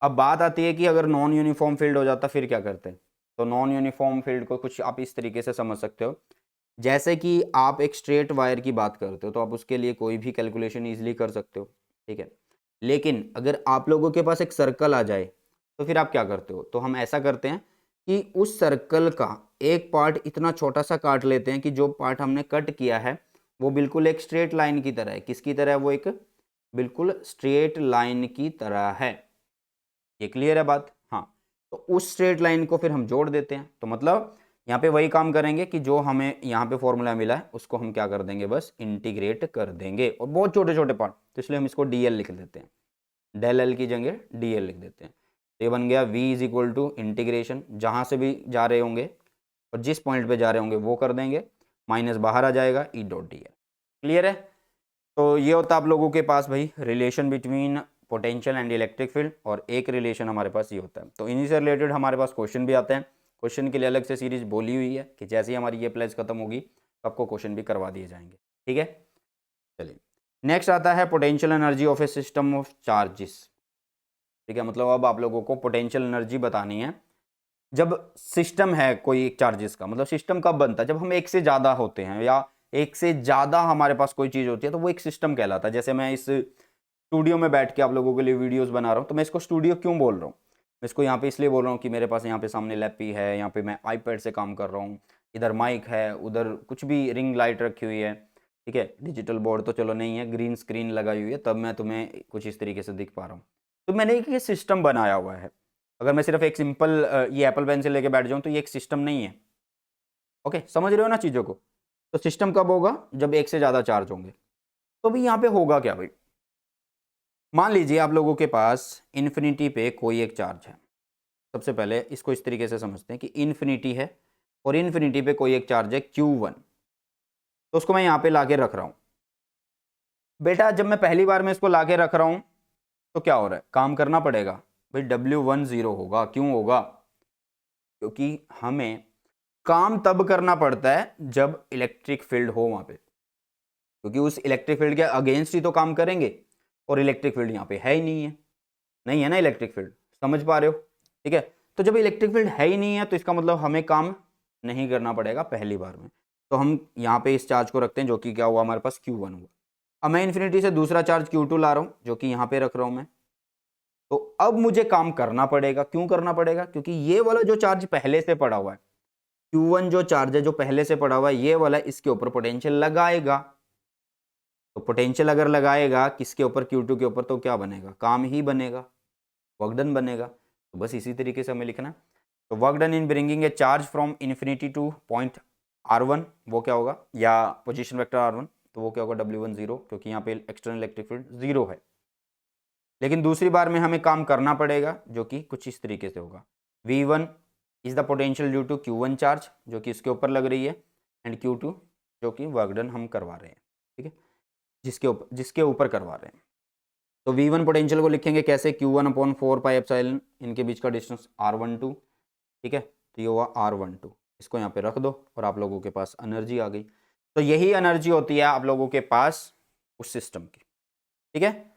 अब बात आती है कि अगर नॉन यूनिफॉर्म फील्ड हो जाता फिर क्या करते हैं? तो नॉन यूनिफॉर्म फील्ड को कुछ आप इस तरीके से समझ सकते हो, जैसे कि आप एक स्ट्रेट वायर की बात करते हो तो आप उसके लिए कोई भी कैलकुलेशन ईजिली कर सकते हो। ठीक है, लेकिन अगर आप लोगों के पास एक सर्कल आ जाए तो फिर आप क्या करते हो? तो हम ऐसा करते हैं कि उस सर्कल का एक पार्ट इतना छोटा सा काट लेते हैं कि जो पार्ट हमने कट किया है वो बिल्कुल एक स्ट्रेट लाइन की तरह है। किसकी तरह है? वो एक बिल्कुल स्ट्रेट लाइन की तरह है। ये क्लियर है बात? हाँ, तो उस स्ट्रेट लाइन को फिर हम जोड़ देते हैं। तो मतलब यहाँ पे वही काम करेंगे कि जो हमें यहाँ पे फॉर्मूला मिला है उसको हम क्या कर देंगे? बस इंटीग्रेट कर देंगे, और बहुत छोटे छोटे पार्ट, तो इसलिए हम इसको डीएल लिख देते हैं। डेल एल की जगह डीएल लिख देते हैं। तो ये बन गया v is equal to integration, जहाँ से भी जा रहे होंगे और जिस पॉइंट पे जा रहे होंगे वो कर देंगे, माइनस बाहर आ जाएगा E dot D L. Clear है? तो ये होता आप लोगों के पास भाई relation between potential and electric field, और एक रिलेशन हमारे पास ये होता है। तो इन्हीं से रिलेटेड हमारे पास क्वेश्चन भी आते हैं। क्वेश्चन के लिए अलग से सीरीज बोली हुई है कि जैसे ही हमारी ये प्लेज खत्म होगी तो आपको क्वेश्चन भी करवा दिए जाएंगे। ठीक है, चलिए नेक्स्ट आता है potential energy of A system of charges. ठीक है, मतलब अब आप लोगों को पोटेंशियल एनर्जी बतानी है जब सिस्टम है कोई एक चार्जेस का। मतलब सिस्टम कब बनता है? जब हम एक से ज़्यादा होते हैं या एक से ज़्यादा हमारे पास कोई चीज़ होती है तो वो एक सिस्टम कहलाता है। जैसे मैं इस स्टूडियो में बैठ के आप लोगों के लिए वीडियोस बना रहा हूँ, तो मैं इसको स्टूडियो क्यों बोल रहा हूँ? मैं इसको यहाँ पे इसलिए बोल रहा हूँ कि मेरे पास यहाँ पे सामने लैपी है, यहाँ पे मैं आईपैड से काम कर रहा हूँ, इधर माइक है, उधर कुछ भी रिंग लाइट रखी हुई है। ठीक है, डिजिटल बोर्ड तो चलो नहीं है, ग्रीन स्क्रीन लगाई हुई है, तब मैं तुम्हें कुछ इस तरीके से दिख पा रहा हूँ। तो मैंने एक ये सिस्टम बनाया हुआ है। अगर मैं सिर्फ एक सिंपल ये एप्पल पेंसिल लेके बैठ जाऊँ तो ये एक सिस्टम नहीं है। ओके, समझ रहे हो ना चीज़ों को? तो सिस्टम कब होगा? जब एक से ज़्यादा चार्ज होंगे। तो भी यहाँ पे होगा क्या भाई? मान लीजिए आप लोगों के पास इन्फिनिटी पे कोई एक चार्ज है। सबसे पहले इसको इस तरीके से समझते हैं कि इन्फिनिटी है और इन्फिनिटी पे कोई एक चार्ज है Q1। तो उसको मैं यहाँ पे लाके रख रहा हूँ। बेटा जब मैं पहली बार में इसको लाके रख रहा हूँ तो क्या हो रहा है? काम करना पड़ेगा भाई, W1 0 होगा। क्यों होगा? क्योंकि हमें काम तब करना पड़ता है जब इलेक्ट्रिक फील्ड हो वहां पे, क्योंकि उस इलेक्ट्रिक फील्ड के अगेंस्ट ही तो काम करेंगे, और इलेक्ट्रिक फील्ड यहाँ पे है ही नहीं है। नहीं है ना इलेक्ट्रिक फील्ड, समझ पा रहे हो? ठीक है, तो जब इलेक्ट्रिक फील्ड है ही नहीं है तो इसका मतलब हमें काम नहीं करना पड़ेगा पहली बार में। तो हम यहाँ पे इस चार्ज को रखते हैं जो कि क्या हुआ हमारे पास? Q1 हुआ। अब मैं इन्फिनिटी से दूसरा चार्ज Q2 ला रहा हूँ जो कि यहाँ पे रख रहा हूँ मैं। तो अब मुझे काम करना पड़ेगा। क्यों करना पड़ेगा? क्योंकि ये वाला जो चार्ज पहले से पड़ा हुआ है, Q1 जो चार्ज है जो पहले से पड़ा हुआ है, ये वाला इसके ऊपर पोटेंशियल लगाएगा। तो पोटेंशियल अगर लगाएगा किसके ऊपर? Q2 के ऊपर, तो क्या बनेगा? काम ही बनेगा, वर्क डन बनेगा। तो बस इसी तरीके से हमें लिखना है। तो work done in bringing a charge from infinity two point R1, वो क्या होगा? या पोजीशन वेक्टर R1, तो वो क्या होगा? W1 0, क्योंकि यहाँ पे एक्सटर्नल इलेक्ट्रिक फील्ड 0 है। लेकिन दूसरी बार में हमें काम करना पड़ेगा जो कि कुछ इस तरीके से होगा। V1 is the potential due to Q1 charge जो कि इसके ऊपर लग रही है, एंड Q2 जो कि वर्क डन हम करवा रहे हैं। ठीक है, जिसके ऊपर करवा रहे हैं। तो V1 पोटेंशियल को लिखेंगे कैसे? Q1/4πε, इनके बीच का डिस्टेंस R12। ठीक है, तो ये हुआ R12। इसको यहाँ पे रख दो और आप लोगों के पास एनर्जी आ गई। तो यही एनर्जी होती है आप लोगों के पास उस सिस्टम की। ठीक है,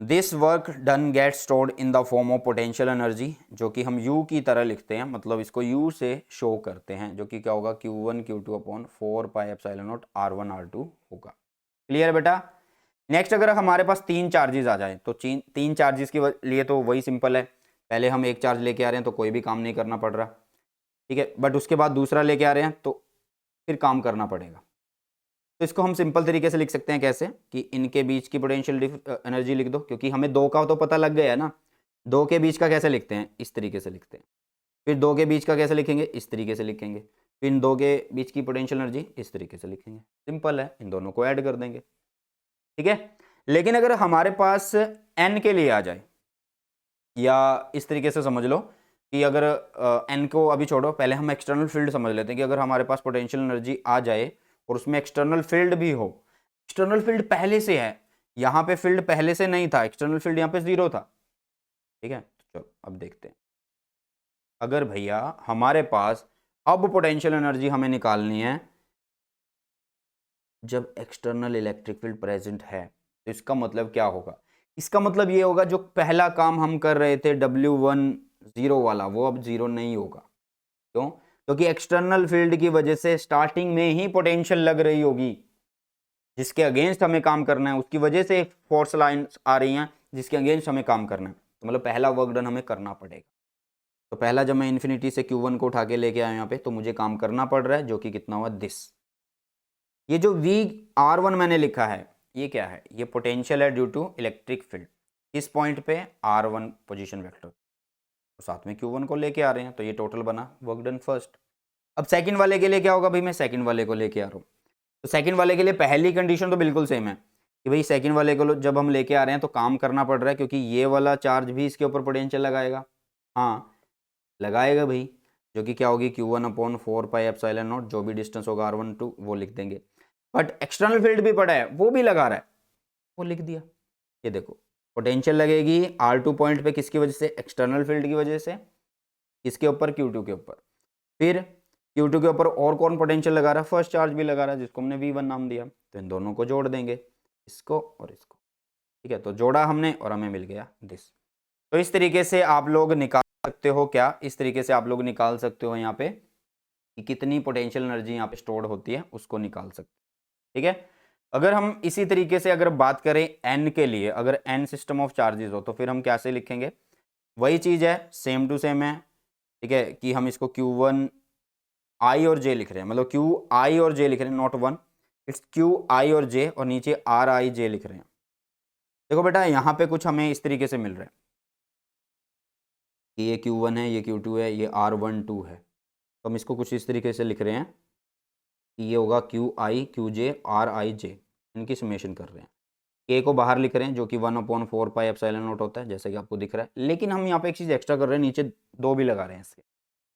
this work done get stored in the form of potential energy, जो कि हम U की तरह लिखते हैं, मतलब इसको U से शो करते हैं, जो कि क्या होगा? Q1/Q2/4πε0 R1 R2 होगा। क्लियर है बेटा? नेक्स्ट अगर हमारे पास तीन चार्जेस आ जाए तो तीन चार्जेस के लिए तो वही सिंपल है। पहले हम एक चार्ज लेके आ रहे हैं तो कोई भी काम नहीं करना पड़ रहा। ठीक है, बट उसके बाद दूसरा लेके आ रहे हैं तो फिर काम करना पड़ेगा। तो इसको हम सिंपल तरीके से लिख सकते हैं कैसे? कि इनके बीच की पोटेंशियल एनर्जी लिख दो, क्योंकि हमें दो का तो पता लग गया है ना। दो के बीच का कैसे लिखते हैं? इस तरीके से लिखते हैं। फिर दो के बीच का कैसे लिखेंगे? इस तरीके से लिखेंगे। फिर इन दो के बीच की पोटेंशियल एनर्जी इस तरीके से लिखेंगे। सिंपल है, इन दोनों को ऐड कर देंगे। ठीक है, लेकिन अगर हमारे पास एन के लिए आ जाए, या इस तरीके से समझ लो कि अगर एन को अभी छोड़ो, पहले हम एक्सटर्नल फील्ड समझ लेते हैं कि अगर हमारे पास पोटेंशियल एनर्जी आ जाए और उसमें एक्सटर्नल फील्ड भी हो, एक्सटर्नल फील्ड पहले से है, यहाँ पे फील्ड पहले से नहीं था, एक्सटर्नल फील्ड यहाँ पे 0 था, ठीक है। चलो अब देखते हैं, अगर भैया हमारे पास अब पोटेंशियल एनर्जी हमें निकालनी है जब एक्सटर्नल इलेक्ट्रिक फील्ड प्रेजेंट है, तो इसका मतलब क्या होगा? इसका मतलब ये होगा जो पहला काम हम कर रहे थे W10 वाला, वो अब 0 नहीं होगा। क्यों? क्योंकि एक्सटर्नल फील्ड की वजह से स्टार्टिंग में ही पोटेंशियल लग रही होगी, जिसके अगेंस्ट हमें काम करना है, उसकी वजह से फोर्स लाइंस आ रही हैं जिसके अगेंस्ट हमें काम करना है, तो मतलब पहला वर्क डन हमें करना पड़ेगा। तो पहला जब मैं इन्फिनिटी से Q1 को उठा के लेके आया यहाँ पे, तो मुझे काम करना पड़ रहा है, जो कि कितना हुआ दिस। ये जो VR1 मैंने लिखा है, ये क्या है? ये पोटेंशियल है ड्यू टू इलेक्ट्रिक फील्ड। किस पॉइंट पे? R1 पोजीशन वेक्टर, तो साथ में Q1 को लेके आ रहे हैं, तो ये टोटल बना वर्क डन फर्स्ट। अब सेकंड वाले के लिए क्या होगा भाई? मैं सेकंड वाले को लेके आ रहा हूँ, तो सेकंड वाले के लिए पहली कंडीशन तो बिल्कुल सेम है कि भाई सेकंड वाले को जब हम लेके आ रहे हैं तो काम करना पड़ रहा है, क्योंकि ये वाला चार्ज भी इसके ऊपर पोटेंशियल लगाएगा। हाँ लगाएगा भाई, जो कि क्या होगी Q1/4πε0, जो भी डिस्टेंस होगा R1 टू वो लिख देंगे। बट एक्सटर्नल फील्ड भी पड़ा है, वो भी लगा रहा है, वो लिख दिया। ये देखो पोटेंशियल लगेगी R2 पॉइंट पे, किसकी वजह से? एक्सटर्नल फील्ड की वजह से। किसके ऊपर? Q2 के ऊपर। फिर Q2 के ऊपर और कौन पोटेंशियल लगा रहा है? फर्स्ट चार्ज भी लगा रहा है, जिसको हमने V1 नाम दिया। तो इन दोनों को जोड़ देंगे, इसको और इसको, ठीक है। तो जोड़ा हमने और हमें मिल गया दिस। तो इस तरीके से आप लोग निकाल सकते हो, क्या इस तरीके से आप लोग निकाल सकते हो यहाँ पे कि कितनी पोटेंशियल एनर्जी यहाँ पे स्टोर्ड होती है, उसको निकाल सकते हैं, ठीक है। अगर हम इसी तरीके से अगर बात करें एन के लिए, अगर एन सिस्टम ऑफ चार्जेस हो, तो फिर हम कैसे लिखेंगे? वही चीज है, सेम टू सेम है, ठीक है, कि हम इसको Q1 I और J लिख रहे हैं, मतलब QI और J लिख रहे हैं, नॉट 1, इट्स QI और J, और नीचे RIJ लिख रहे हैं। देखो बेटा यहाँ पे कुछ हमें इस तरीके से मिल रहा है कि ये Q1 है, ये Q2 है, ये R12 है, तो हम इसको कुछ इस तरीके से लिख रहे हैं कि ये होगा QI QJ RIJ, इनकी समेशन कर रहे हैं। K को बाहर लिख रहे हैं, जो कि 1/4πε0 होता है, जैसे कि आपको दिख रहा है। लेकिन हम यहाँ पे एक चीज़ एक्स्ट्रा कर रहे हैं, नीचे 2 भी लगा रहे हैं इसके।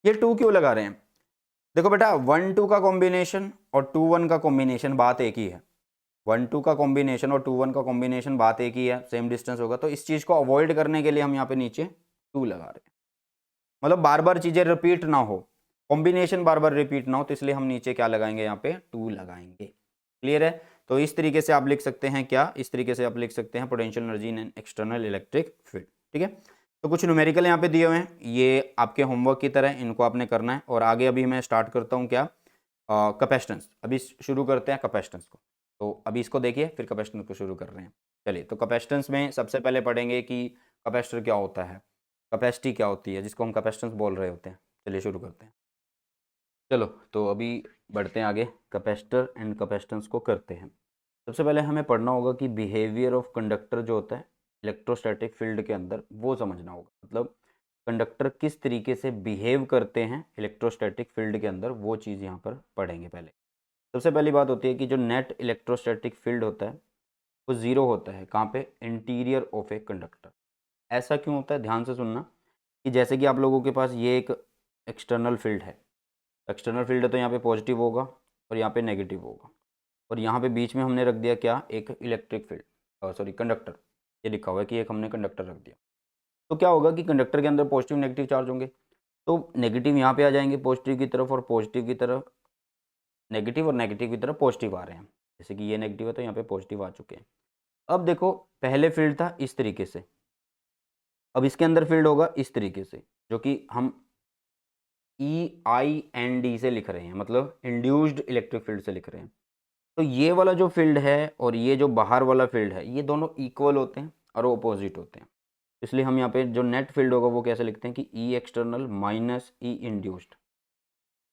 ये 2 क्यों लगा रहे हैं? देखो बेटा 1-2 का कॉम्बिनेशन और 2-1 का कॉम्बिनेशन बात एक ही है। 1-2 का कॉम्बिनेशन और 2-1 का कॉम्बिनेशन बात एक ही है, सेम डिस्टेंस होगा। तो इस चीज़ को अवॉइड करने के लिए हम यहाँ पे नीचे 2 लगा रहे हैं, मतलब बार बार चीज़ें रिपीट ना हो, कॉम्बिनेशन बार बार रिपीट ना हो, तो इसलिए हम नीचे क्या लगाएंगे? यहाँ पे 2 लगाएंगे। क्लियर है? तो इस तरीके से आप लिख सकते हैं, क्या इस तरीके से आप लिख सकते हैं potential energy in external electric field, ठीक है। तो कुछ न्यूमेरिकल यहाँ पे दिए हुए हैं, ये आपके होमवर्क की तरह इनको आपने करना है। और आगे अभी मैं स्टार्ट करता हूँ क्या, कैपेसिटेंस। अभी शुरू करते हैं कैपेसिटेंस को, तो अभी इसको देखिए, फिर कैपेसिटेंस को शुरू कर रहे हैं। चलिए, तो कैपेसिटेंस में सबसे पहले पढ़ेंगे कि कैपेसिटर क्या होता है, कैपेसिटी क्या होती है, जिसको हम कैपेसिटेंस बोल रहे होते हैं। चलिए शुरू करते हैं। चलो तो अभी बढ़ते हैं आगे, कैपेसिटर एंड कैपेसिटेंस को करते हैं। सबसे पहले हमें पढ़ना होगा कि बिहेवियर ऑफ कंडक्टर जो होता है इलेक्ट्रोस्टैटिक फील्ड के अंदर, वो समझना होगा। मतलब कंडक्टर किस तरीके से बिहेव करते हैं इलेक्ट्रोस्टैटिक फील्ड के अंदर, वो चीज़ यहाँ पर पढ़ेंगे। पहले सबसे पहली बात होती है कि जो नेट इलेक्ट्रोस्टैटिक फील्ड होता है वो 0 होता है। कहाँ पे? Interior of a conductor. ऐसा क्यों होता है? ध्यान से सुनना कि जैसे कि आप लोगों के पास ये एक एक्सटर्नल फील्ड है, एक्सटर्नल फील्ड है, तो यहाँ पे पॉजिटिव होगा और यहाँ पे नेगेटिव होगा, और यहाँ पे बीच में हमने रख दिया क्या? एक इलेक्ट्रिक फील्ड, सॉरी कंडक्टर। ये लिखा हुआ है कि एक हमने कंडक्टर रख दिया। तो क्या होगा कि कंडक्टर के अंदर पॉजिटिव नेगेटिव चार्ज होंगे, तो नेगेटिव यहाँ पे आ जाएंगे पॉजिटिव की तरफ, और पॉजिटिव की तरफ नेगेटिव, और नेगेटिव की तरफ पॉजिटिव आ रहे हैं। जैसे कि ये नेगेटिव है तो यहाँ पे पॉजिटिव आ चुके हैं। अब देखो पहले फील्ड था इस तरीके से, अब इसके अंदर फील्ड होगा इस तरीके से, जो कि हम EIND से लिख रहे हैं, मतलब इंड्यूस्ड इलेक्ट्रिक फील्ड से लिख रहे हैं। तो ये वाला जो फील्ड है और ये जो बाहर वाला फील्ड है, ये दोनों इक्वल होते हैं और ऑपोजिट होते हैं। इसलिए हम यहाँ पे जो नेट फील्ड होगा वो कैसे लिखते हैं कि E external minus E induced,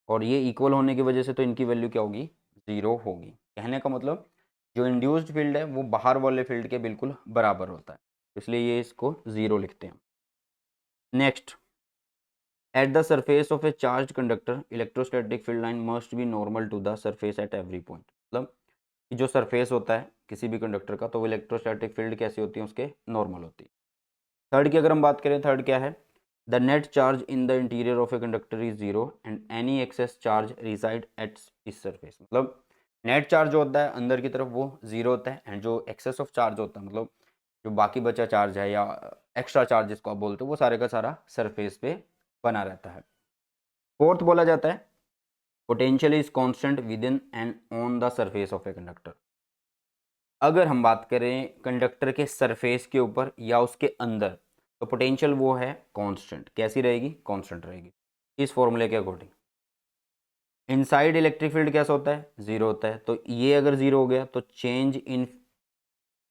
और ये इक्वल होने की वजह से तो इनकी वैल्यू क्या होगी? 0 होगी। कहने का मतलब जो इंड्यूस्ड फील्ड है वो बाहर वाले फील्ड के बिल्कुल बराबर होता है, इसलिए ये इसको 0 लिखते हैं। Next, at the surface of a charge conductor electrostatic field line must be normal to the surface at every point. मतलब कि जो सरफेस होता है किसी भी कंडक्टर का, तो वो इलेक्ट्रोस्टैटिक फील्ड कैसी होती है, उसके नॉर्मल होती है। थर्ड की अगर हम बात करें, थर्ड क्या है, the net charge in the interior of a conductor is zero and any excess charge reside at its surface. मतलब नेट चार्ज जो होता है अंदर की तरफ वो जीरो होता है, एंड जो एक्सेस ऑफ चार्ज होता है, मतलब जो बाकी बचा चार्ज है या एक्स्ट्रा चार्ज जिसको आप बोलते हो, वो सारे का सारा सरफेस पे बना रहता है। फोर्थ बोला जाता है potential is constant with in and on the surface of a conductor. अगर हम बात करें कंडक्टर के सरफेस के ऊपर या उसके अंदर, तो पोटेंशियल वो है कांस्टेंट। कैसी रहेगी, कांस्टेंट रहेगी, इस फॉर्मूले के अकॉर्डिंग। इनसाइड इलेक्ट्रिक फील्ड कैसा होता है, जीरो होता है, तो ये अगर जीरो हो गया तो चेंज इन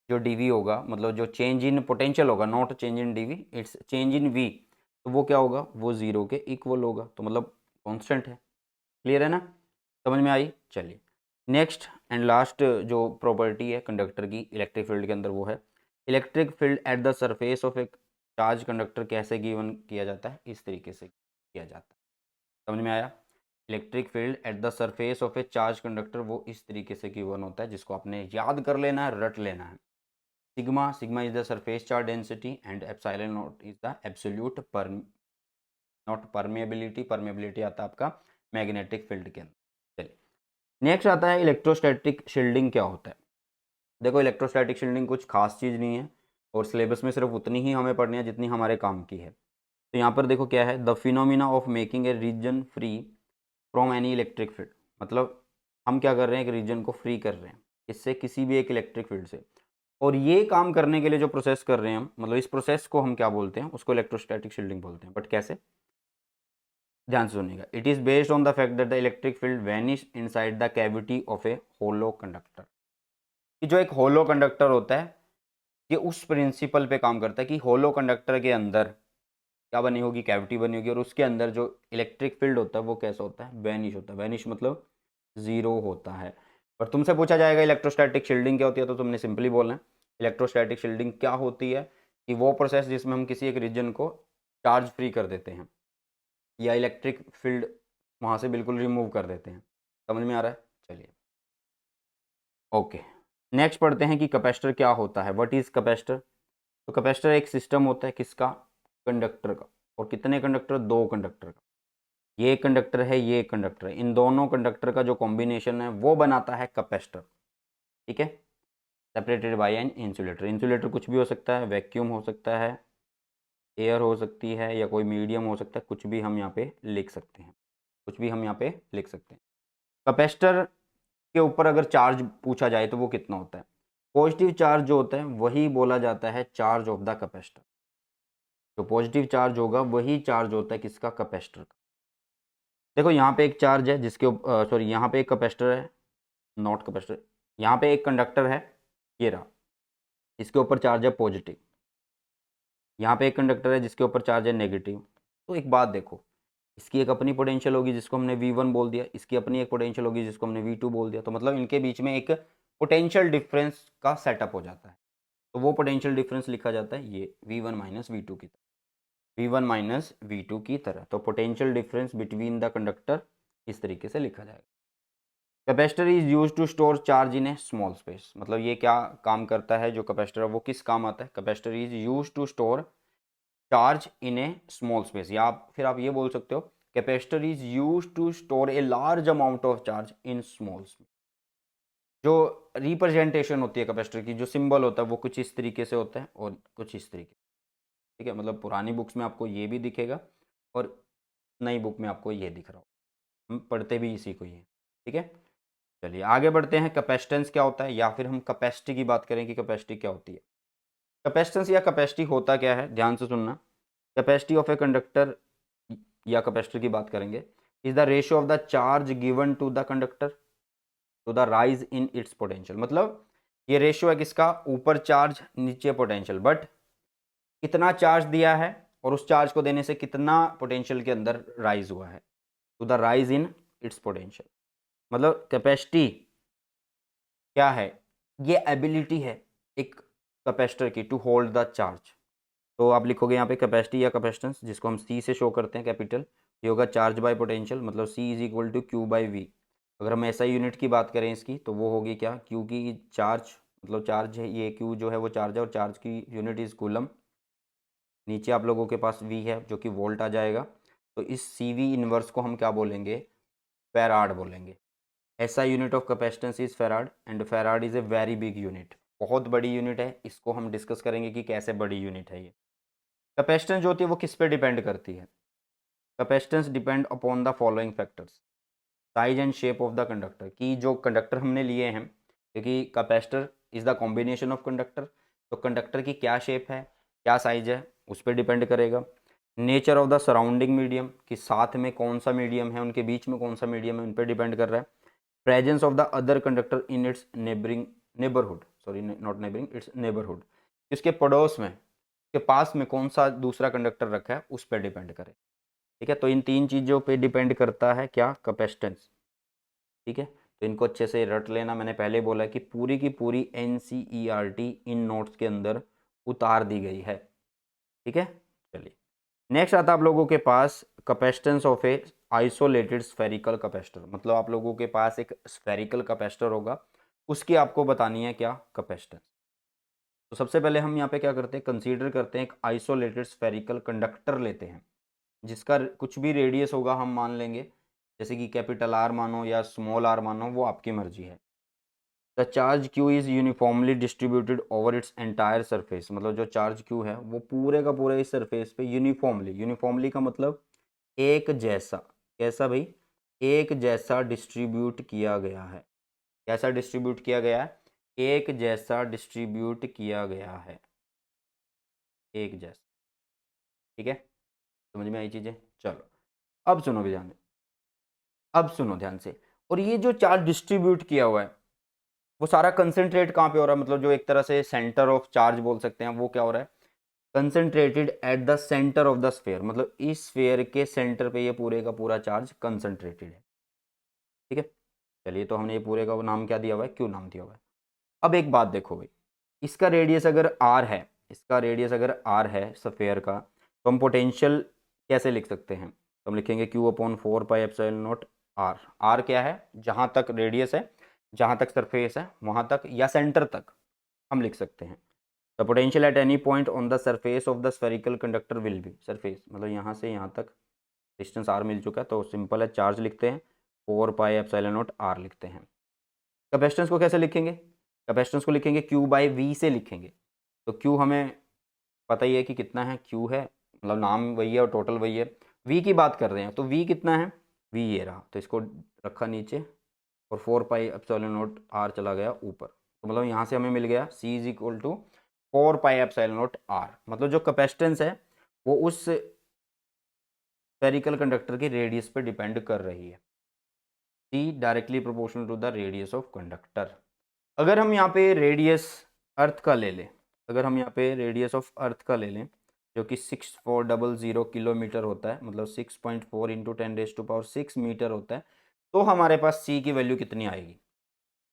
जो डीवी होगा, मतलब जो चेंज इन पोटेंशियल होगा, not change in DV, it's change in V, तो वो क्या होगा, वो जीरो के इक्वल होगा, तो मतलब कांस्टेंट है। क्लियर है ना, समझ में आई। चलिए नेक्स्ट एंड लास्ट जो प्रॉपर्टी है कंडक्टर की इलेक्ट्रिक फील्ड के अंदर, वो है electric field at the surface of a charge conductor कैसे गिवन किया जाता है, इस तरीके से किया जाता है। समझ में आया। Electric field at the surface of a charge conductor वो इस तरीके से गिवन होता है, जिसको आपने याद कर लेना है, रट लेना है। Sigma is the surface charge density and epsilon not is the absolute not permeability आता है आपका मैग्नेटिक फील्ड के अंदर। चलिए नेक्स्ट आता है इलेक्ट्रोस्टैटिक शील्डिंग क्या होता है। देखो इलेक्ट्रोस्टैटिक शील्डिंग कुछ खास चीज़ नहीं है, और सिलेबस में सिर्फ उतनी ही हमें पढ़नी है जितनी हमारे काम की है। तो यहाँ पर देखो क्या है, the phenomena of making a region free from any electric field. मतलब हम क्या कर रहे हैं, एक रीजन को फ्री कर रहे हैं इससे, किसी भी एक इलेक्ट्रिक फील्ड से। और ये काम करने के लिए जो प्रोसेस कर रहे हैं हम, मतलब इस प्रोसेस को हम क्या बोलते हैं, उसको इलेक्ट्रोस्टैटिक शील्डिंग बोलते हैं। बट कैसे, ध्यान से सुनिएगा। It is based on the fact that the electric field vanish inside the cavity of a hollow conductor. कि जो एक होलो कंडक्टर होता है, ये उस प्रिंसिपल पे काम करता है कि होलो कंडक्टर के अंदर क्या बनी होगी, कैविटी बनी होगी, और उसके अंदर जो इलेक्ट्रिक फील्ड होता है वो कैसा होता है, वैनिश होता है। वैनिश मतलब जीरो होता है। और तुमसे पूछा जाएगा इलेक्ट्रोस्टैटिक शील्डिंग क्या होती है, तो तुमने सिंपली बोलना है इलेक्ट्रोस्टैटिक शील्डिंग क्या होती है, कि वो प्रोसेस जिसमें हम किसी एक रीजन को चार्ज फ्री कर देते हैं या इलेक्ट्रिक फील्ड वहाँ से बिल्कुल रिमूव कर देते हैं। समझ में आ रहा है। चलिए ओके, नेक्स्ट पढ़ते हैं कि कैपेसिटर क्या होता है। What is capacitor. तो कैपेसिटर एक सिस्टम होता है किसका, कंडक्टर का। और कितने कंडक्टर, दो कंडक्टर का। ये एक कंडक्टर है, ये एक कंडक्टर है, इन दोनों कंडक्टर का जो कॉम्बिनेशन है वो बनाता है कैपेसिटर। ठीक है, separated by an insulator. Insulator कुछ भी हो सकता है, वैक्यूम हो सकता है, एयर हो सकती है, या कोई मीडियम हो सकता है, कुछ भी हम यहाँ पे लिख सकते हैं, कुछ भी हम यहाँ पे लिख सकते हैं। कैपेसिटर के ऊपर अगर चार्ज पूछा जाए तो वो कितना होता है, पॉजिटिव चार्ज जो होता है वही बोला जाता है चार्ज ऑफ द कैपेसिटर। जो पॉजिटिव चार्ज होगा वही चार्ज होता है किसका, कैपेसिटर का। देखो यहाँ पे एक चार्ज है जिसके सॉरी यहाँ पे एक कैपेसिटर है, नॉट कैपेसिटर, यहाँ पे एक कंडक्टर है, ये रहा, इसके ऊपर चार्ज है पॉजिटिव। यहाँ पे एक कंडक्टर है जिसके ऊपर चार्ज है नेगेटिव। तो एक बात देखो, इसकी एक अपनी पोटेंशियल होगी जिसको हमने V1 बोल दिया, इसकी अपनी एक पोटेंशियल होगी जिसको हमने V2 बोल दिया। तो मतलब इनके बीच में एक पोटेंशियल डिफरेंस का सेटअप हो जाता है। तो वो पोटेंशियल डिफरेंस लिखा जाता है ये V1 माइनस V2 की तरह, V1 माइनस V2 की तरह। तो potential difference between the conductor इस तरीके से लिखा जाएगा। Capacitor is use to store charge in a small space. मतलब ये क्या काम करता है जो कैपेसिटर है, वो किस काम आता है। Capacitor is use to store charge in a small space, या फिर आप ये बोल सकते हो capacitor is use to store a large amount of charge in small space. जो रिप्रेजेंटेशन होती है कैपेसिटर की, जो सिंबल होता है वो कुछ इस तरीके से होता है और कुछ इस तरीके। ठीक है, मतलब पुरानी बुक्स में आपको ये भी दिखेगा और नई बुक में आपको ये दिख रहा हो, हम पढ़ते भी इसी को ही है। ठीक है, चलिए आगे बढ़ते हैं। कैपेसिटेंस क्या होता है, या फिर हम कैपेसिटी की बात करें कि कैपेसिटी क्या होती है। कैपेसिटेंस या कैपेसिटी होता क्या है, ध्यान से सुनना। कैपेसिटी ऑफ ए कंडक्टर या कैपेसिटर की बात करेंगे, is the ratio of the charge given to the conductor to the rise in its potential. मतलब ये रेशियो है किसका, ऊपर चार्ज नीचे पोटेंशियल, बट कितना चार्ज दिया है और उस चार्ज को देने से कितना पोटेंशियल के अंदर राइज हुआ है, to the rise in its potential. मतलब कैपेसिटी क्या है, ये एबिलिटी है एक कैपेसिटर की टू होल्ड द चार्ज। तो आप लिखोगे यहाँ पे कैपेसिटी या कैपेसिटेंस, जिसको हम सी से शो करते हैं कैपिटल, ये होगा चार्ज बाय पोटेंशियल, मतलब C is equal to Q by V. अगर हम एसआई यूनिट की बात करें इसकी, तो वो होगी क्या, क्यू की चार्ज, मतलब चार्ज है ये, क्यू जो है वो चार्ज है और चार्ज की यूनिट इज़ कूलम। नीचे आप लोगों के पास वी है जो कि वोल्ट आ जाएगा। तो इस सी वी इनवर्स को हम क्या बोलेंगे, फेराड बोलेंगे। SI unit of capacitance is farad and farad is a very big unit, बहुत बड़ी यूनिट है। इसको हम डिस्कस करेंगे कि कैसे बड़ी यूनिट है ये। कैपेसिटेंस जो होती है वो किस पे डिपेंड करती है, capacitance depend upon the following factors, size and shape of the conductor, की जो कंडक्टर हमने लिए हैं, क्योंकि capacitor is the combination of conductor, तो कंडक्टर की क्या शेप है, क्या साइज है, उस पर डिपेंड करेगा। Nature of the surrounding medium, कि साथ में कौन सा मीडियम है, उनके बीच में कौन सा मीडियम है, उन पर डिपेंड कर रहा है। Presence of the other conductor in its neighbourhood, sorry not neighbouring, it's neighbourhood, इसके पड़ोस में, के पास में कौन सा दूसरा कंडक्टर रखा है उस पर डिपेंड करे। ठीक है, तो इन तीन चीज़ों पे डिपेंड करता है क्या, कैपेसिटेंस। ठीक है, तो इनको अच्छे से रट लेना। मैंने पहले बोला कि पूरी की पूरी NCERT इन नोट्स के अंदर उतार दी गई है। ठीक है, चलिए नेक्स्ट आता है आप लोगों के पास capacitance of a isolated spherical capacitor, मतलब आप लोगों के पास एक स्फेरिकल कैपेसिटर होगा, उसकी आपको बतानी है क्या, कैपेसिटेंस। तो सबसे पहले हम यहाँ पे क्या करते हैं, कंसीडर करते हैं एक आइसोलेटेड स्फेरिकल कंडक्टर लेते हैं, जिसका कुछ भी रेडियस होगा हम मान लेंगे, जैसे कि कैपिटल आर मानो या स्मॉल आर मानो, वो आपकी मर्जी है। The charge Q is uniformly distributed over its entire surface, मतलब जो चार्ज क्यू है वो पूरे का पूरे इस सरफेस पे यूनिफॉर्मली, यूनिफॉर्मली का मतलब एक जैसा, कैसा भाई, एक जैसा डिस्ट्रीब्यूट किया गया है। कैसा डिस्ट्रीब्यूट किया गया है, एक जैसा डिस्ट्रीब्यूट किया गया है, एक जैसा। ठीक है, समझ में आई चीज़ें। चलो अब सुनो भी ध्यान, अब सुनो ध्यान से। और ये जो चार्ज डिस्ट्रीब्यूट किया हुआ है वो सारा कंसंट्रेट कहाँ पे हो रहा है, मतलब जो एक तरह से सेंटर ऑफ चार्ज बोल सकते हैं, वो क्या हो रहा है, concentrated at the centre of the sphere, मतलब इस स्फीयर के सेंटर पे ये पूरे का पूरा चार्ज कंसंट्रेटेड है। ठीक है, चलिए तो हमने ये पूरे का नाम क्या दिया हुआ है, क्यू नाम दिया हुआ है। अब एक बात देखो भाई, इसका रेडियस अगर आर है, इसका रेडियस अगर आर है स्फीयर का, तो हम पोटेंशियल कैसे लिख सकते हैं, तो हम लिखेंगे क्यू अपॉन 4πε0 आर। आर क्या है, जहाँ तक रेडियस है, जहाँ तक सरफेस है वहाँ तक या सेंटर तक हम लिख सकते हैं। The potential at any point on the surface of the spherical conductor will be, surface मतलब यहाँ से यहाँ तक डिस्टेंस आर मिल चुका है, तो सिंपल है, चार्ज लिखते हैं, 4πε0 आर लिखते हैं। कैपेसिटेंस को कैसे लिखेंगे, कैपेसिटेंस को लिखेंगे क्यू बाई वी से लिखेंगे। तो क्यू हमें पता ही है कि कितना है, क्यू है, मतलब नाम वही है और टोटल वही है। वी की बात कर रहे हैं तो वी कितना है, वी ये रहा, तो इसको रखा नीचे और 4πε0 आर चला गया ऊपर, तो मतलब यहाँ से हमें मिल गया C is equal to 4πε0 R, मतलब जो कैपेसिटेंस है वो उस स्फेरिकल कंडक्टर की रेडियस पे डिपेंड कर रही है। C directly proportional to the radius of conductor. अगर हम यहाँ पे रेडियस अर्थ का ले लें, अगर हम यहाँ पे रेडियस ऑफ अर्थ का ले लें जो कि 6400 किलोमीटर होता है, मतलब 6.4 इंटू 10⁻6 मीटर होता है, तो हमारे पास C की वैल्यू कितनी आएगी,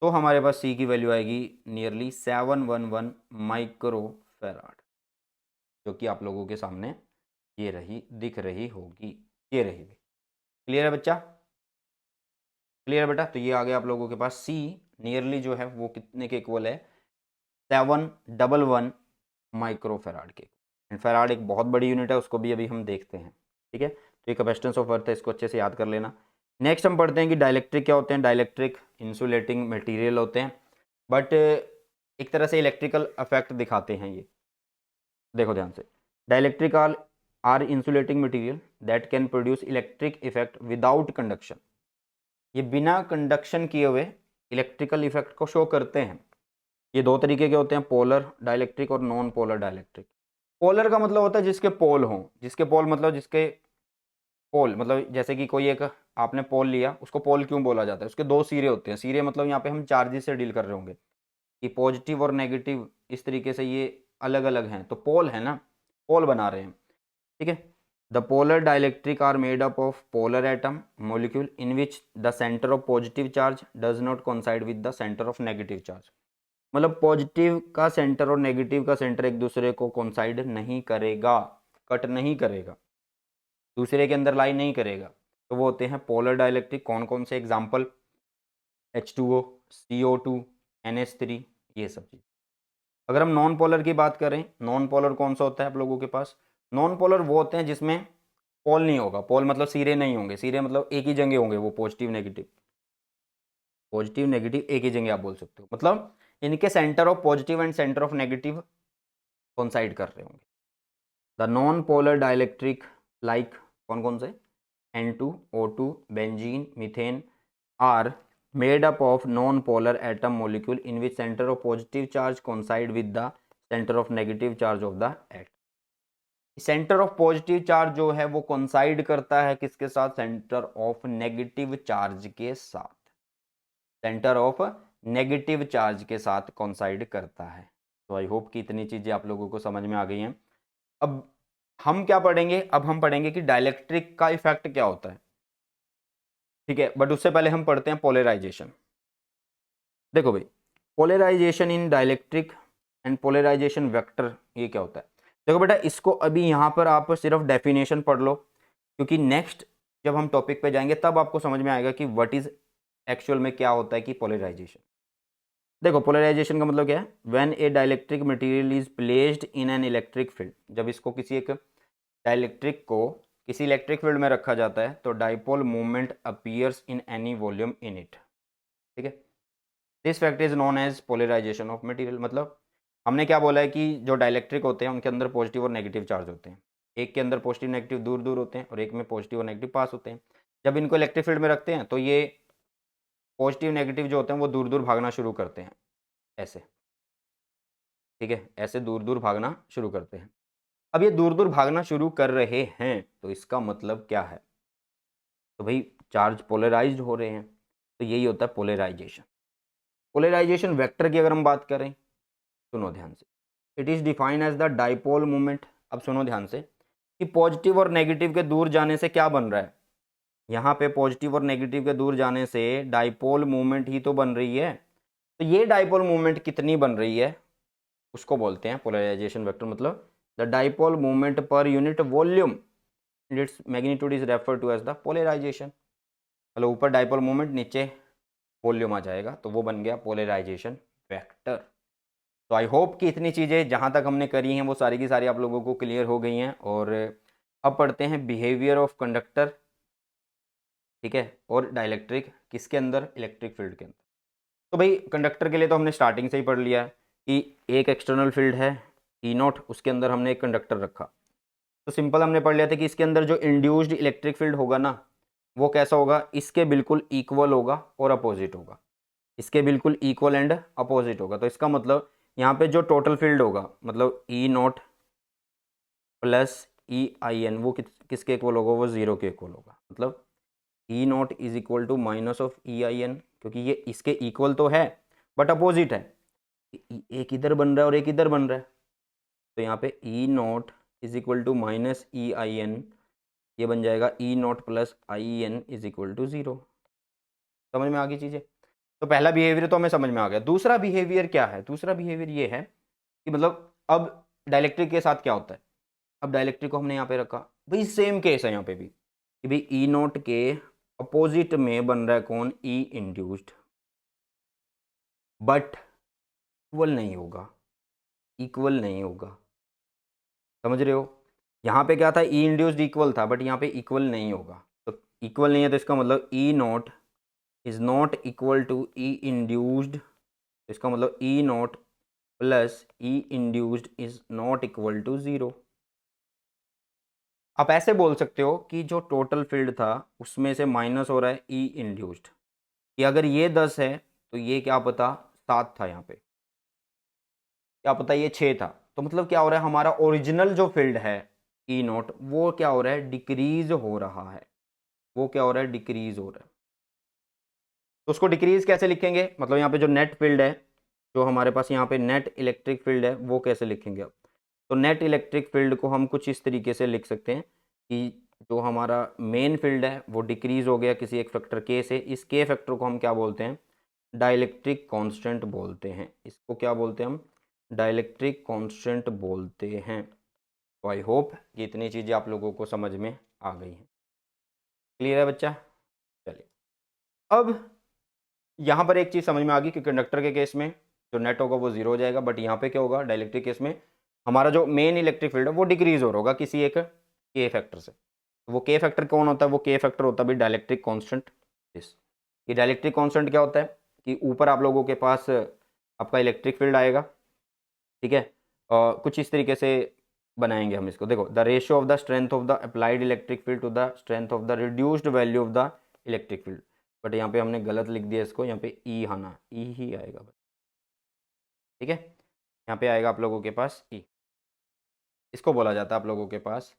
तो हमारे पास C की वैल्यू आएगी नियरली 711 माइक्रो फेराड, जो कि आप लोगों के सामने ये रही, दिख रही होगी, ये रही। क्लियर है बच्चा, क्लियर है बेटा। तो ये आ गया आप लोगों के पास C नियरली जो है वो कितने के इक्वल है, 711 माइक्रो फेराड के। एंड फेराड एक बहुत बड़ी यूनिट है, उसको भी अभी हम देखते हैं। ठीक है, तो ये कैपेसिटेंस ऑफ अर्थ है, इसको अच्छे से याद कर लेना। नेक्स्ट हम पढ़ते हैं कि डाइलेक्ट्रिक क्या होते हैं। डाइलेक्ट्रिक इंसुलेटिंग मटेरियल होते हैं, बट एक तरह से इलेक्ट्रिकल इफेक्ट दिखाते हैं ये। देखो ध्यान से, dielectric are insulating material that can produce electric effect without conduction, ये बिना कंडक्शन किए हुए इलेक्ट्रिकल इफेक्ट को शो करते हैं। ये दो तरीके के होते हैं, पोलर डाइलेक्ट्रिक और नॉन पोलर डाइलेक्ट्रिक। पोलर का मतलब होता है जिसके पोल हों, जिसके पोल मतलब जिसके पोल, मतलब जैसे कि कोई एक आपने पोल लिया, उसको पोल क्यों बोला जाता है, उसके दो सिरे होते हैं। सिरे मतलब यहाँ पे हम चार्जेस से डील कर रहे होंगे कि पॉजिटिव और नेगेटिव, इस तरीके से ये अलग अलग हैं, तो पोल है ना, पोल बना रहे हैं। ठीक है, the polar dielectric are made up of polar atom molecule in which the centre of positive charge does not coincide with the centre of negative charge, मतलब पॉजिटिव का सेंटर और नेगेटिव का सेंटर एक दूसरे को कोइंसाइड नहीं करेगा, cut नहीं करेगा, दूसरे के अंदर लाई नहीं करेगा, तो वो होते हैं पोलर डाइलेक्ट्रिक। कौन कौन से एग्जाम्पल, H2O, CO2, NH3, ये सब चीज़। अगर हम नॉन पोलर की बात करें, नॉन पोलर कौन सा होता है आप लोगों के पास? नॉन पोलर वो होते हैं जिसमें पोल नहीं होगा। पोल मतलब सिरे नहीं होंगे, सिरे मतलब एक ही जगह होंगे, वो पॉजिटिव नेगेटिव, पॉजिटिव नेगेटिव एक ही जगह आप बोल सकते हो। मतलब इनके centre of positive and centre of negative coincide कर रहे होंगे। The non polar dielectric like कौन कौन से? N2, O2, benzene, methane are made up of non-polar atom molecule in which center of positive charge coincide with the center of negative charge of the atom. Centre of positive charge जो है वो coincide करता है किसके साथ? Centre of negative charge के साथ, centre of negative charge के साथ कोइंसाइड करता है। तो आई होप कि इतनी चीजें आप लोगों को समझ में आ गई हैं। अब हम क्या पढ़ेंगे? अब हम पढ़ेंगे कि डाइलेक्ट्रिक का इफेक्ट क्या होता है, ठीक है। बट उससे पहले हम पढ़ते हैं पोलराइजेशन। देखो भाई, polarisation in dielectric and polarisation vector, ये क्या होता है? देखो बेटा, इसको अभी यहाँ पर आप सिर्फ डेफिनेशन पढ़ लो, क्योंकि नेक्स्ट जब हम टॉपिक पे जाएंगे तब आपको समझ में आएगा कि व्हाट इज एक्चुअल में क्या होता है कि पोलराइजेशन। देखो, पोलराइजेशन का मतलब क्या है? When A dielectric material is placed in an electric field, जब इसको किसी एक डाइलेक्ट्रिक को किसी इलेक्ट्रिक फील्ड में रखा जाता है तो dipole movement appears in any volume in it, ठीक है। This fact is known as polarisation of material. मतलब हमने क्या बोला है कि जो डाइलेक्ट्रिक होते हैं उनके अंदर पॉजिटिव और नेगेटिव चार्ज होते हैं। एक के अंदर पॉजिटिव नेगेटिव दूर दूर होते हैं और एक में पॉजिटिव और नेगेटिव पास होते हैं। जब इनको इलेक्ट्रिक फील्ड में रखते हैं तो ये पॉजिटिव नेगेटिव जो होते हैं वो दूर दूर भागना शुरू करते हैं, ऐसे, ठीक है, ऐसे दूर दूर भागना शुरू करते हैं। अब ये दूर दूर भागना शुरू कर रहे हैं तो इसका मतलब क्या है? तो भाई चार्ज पोलराइज्ड हो रहे हैं, तो यही होता है पोलराइजेशन। पोलराइजेशन वेक्टर की अगर हम बात करें, सुनो ध्यान से, it is defined as the dipole movement. अब सुनो ध्यान से कि पॉजिटिव और नेगेटिव के दूर जाने से क्या बन रहा है? यहाँ पे पॉजिटिव और नेगेटिव के दूर जाने से डाइपोल मूवमेंट ही तो बन रही है। तो ये डाइपोल मूवमेंट कितनी बन रही है उसको बोलते हैं पोलराइजेशन वेक्टर। मतलब the dipole movement per unit volume its magnitude is refer to as the polarisation. मतलब ऊपर डाइपोल मूवमेंट, नीचे वॉल्यूम आ जाएगा, तो वो बन गया पोलराइजेशन वेक्टर। तो आई होप कि इतनी चीज़ें जहाँ तक हमने करी हैं वो सारी की सारी आप लोगों को क्लियर हो गई हैं। और अब पढ़ते हैं बिहेवियर ऑफ कंडक्टर, ठीक है, और डाइलेक्ट्रिक किसके अंदर? इलेक्ट्रिक फील्ड के अंदर। तो भाई कंडक्टर के लिए तो हमने स्टार्टिंग से ही पढ़ लिया है कि एक एक्सटर्नल फील्ड है ई नॉट, उसके अंदर हमने एक कंडक्टर रखा। तो सिंपल हमने पढ़ लिया था कि इसके अंदर जो इंड्यूस्ड इलेक्ट्रिक फील्ड होगा ना, वो कैसा होगा? इसके बिल्कुल इक्वल होगा और अपोजिट होगा, इसके बिल्कुल इक्वल एंड अपोजिट होगा। तो इसका मतलब यहाँ पे जो टोटल फील्ड होगा, मतलब E naught plus E I N, वो किसके इक्वल होगा? वो जीरो के इक्वल होगा। मतलब E naught is equal to minus of E I N, क्योंकि ये इसके इक्वल तो है बट अपोजिट है, एक इधर बन रहा है और एक इधर बन रहा है। तो यहाँ पे E naught is equal to minus E I N, ये बन जाएगा E naught plus I N is equal to zero. समझ में आ गई चीज़ें? तो पहला बिहेवियर तो हमें समझ में आ गया। दूसरा बिहेवियर क्या है? दूसरा बिहेवियर ये है कि मतलब अब डाइलेक्ट्रिक के साथ क्या होता है? अब डाइलेक्ट्रिक को हमने यहाँ पे रखा, भाई सेम केस है यहाँ पे भी कि भाई ई नॉट के अपोजिट में बन रहा है कौन? ई इंड्यूस्ड, बट इक्वल नहीं होगा, इक्वल नहीं होगा। समझ रहे हो? यहाँ पे क्या था? ई इंड्यूस्ड इक्वल था, बट यहाँ पे इक्वल नहीं होगा। तो इक्वल नहीं है तो इसका मतलब E naught is not equal to E induced, इसका मतलब E naught plus E induced is not equal to zero. आप ऐसे बोल सकते हो कि जो टोटल फील्ड था उसमें से माइनस हो रहा है ई इंड्यूस्ड, कि अगर ये 10 है तो ये क्या पता 7 था, यहाँ पे क्या पता ये 6 था। तो मतलब क्या हो रहा है? हमारा ओरिजिनल जो फील्ड है ई नॉट, वो क्या हो रहा है? डिक्रीज हो रहा है। वो क्या हो रहा है? डिक्रीज हो रहा है। तो उसको डिक्रीज कैसे लिखेंगे? मतलब यहाँ पे जो नेट फील्ड है, जो हमारे पास यहाँ पे नेट इलेक्ट्रिक फील्ड है, वो कैसे लिखेंगे अब? तो नेट इलेक्ट्रिक फील्ड को हम कुछ इस तरीके से लिख सकते हैं कि जो हमारा मेन फील्ड है वो डिक्रीज हो गया किसी एक फैक्टर के से। इस के फैक्टर को हम क्या बोलते हैं? डाइलेक्ट्रिक कांस्टेंट बोलते हैं। इसको क्या बोलते हैं हम? डाइलेक्ट्रिक कांस्टेंट बोलते हैं। तो आई होप कि इतनी चीज़ें आप लोगों को समझ में आ गई हैं। क्लियर है बच्चा? चलिए, अब यहाँ पर एक चीज़ समझ में आ गई कि कंडक्टर के केस में जो नेट होगा वो जीरो हो जाएगा, बट यहाँ पे क्या होगा, डाइलेक्ट्रिक केस में हमारा जो मेन इलेक्ट्रिक फील्ड है वो डिक्रीज हो रहा होगा किसी एक के फैक्टर से। तो वो के फैक्टर कौन होता है, वो के फैक्टर होता है भाई डाइलेक्ट्रिक कांस्टेंट दिस। ये डाइलेक्ट्रिक कांस्टेंट क्या होता है कि ऊपर आप लोगों के पास आपका इलेक्ट्रिक फील्ड आएगा, ठीक है, और कुछ इस तरीके से बनाएंगे हम इसको। देखो, the ratio of the strength of the applied electric field to the strength of the reduced value of the electric field, but यहाँ पे हमने गलत लिख दिया इसको, यहाँ पे ई आना, ई ही आएगा भाई, ठीक है, यहाँ पे आएगा आप लोगों के पास ई। इसको बोला जाता है आप लोगों के पास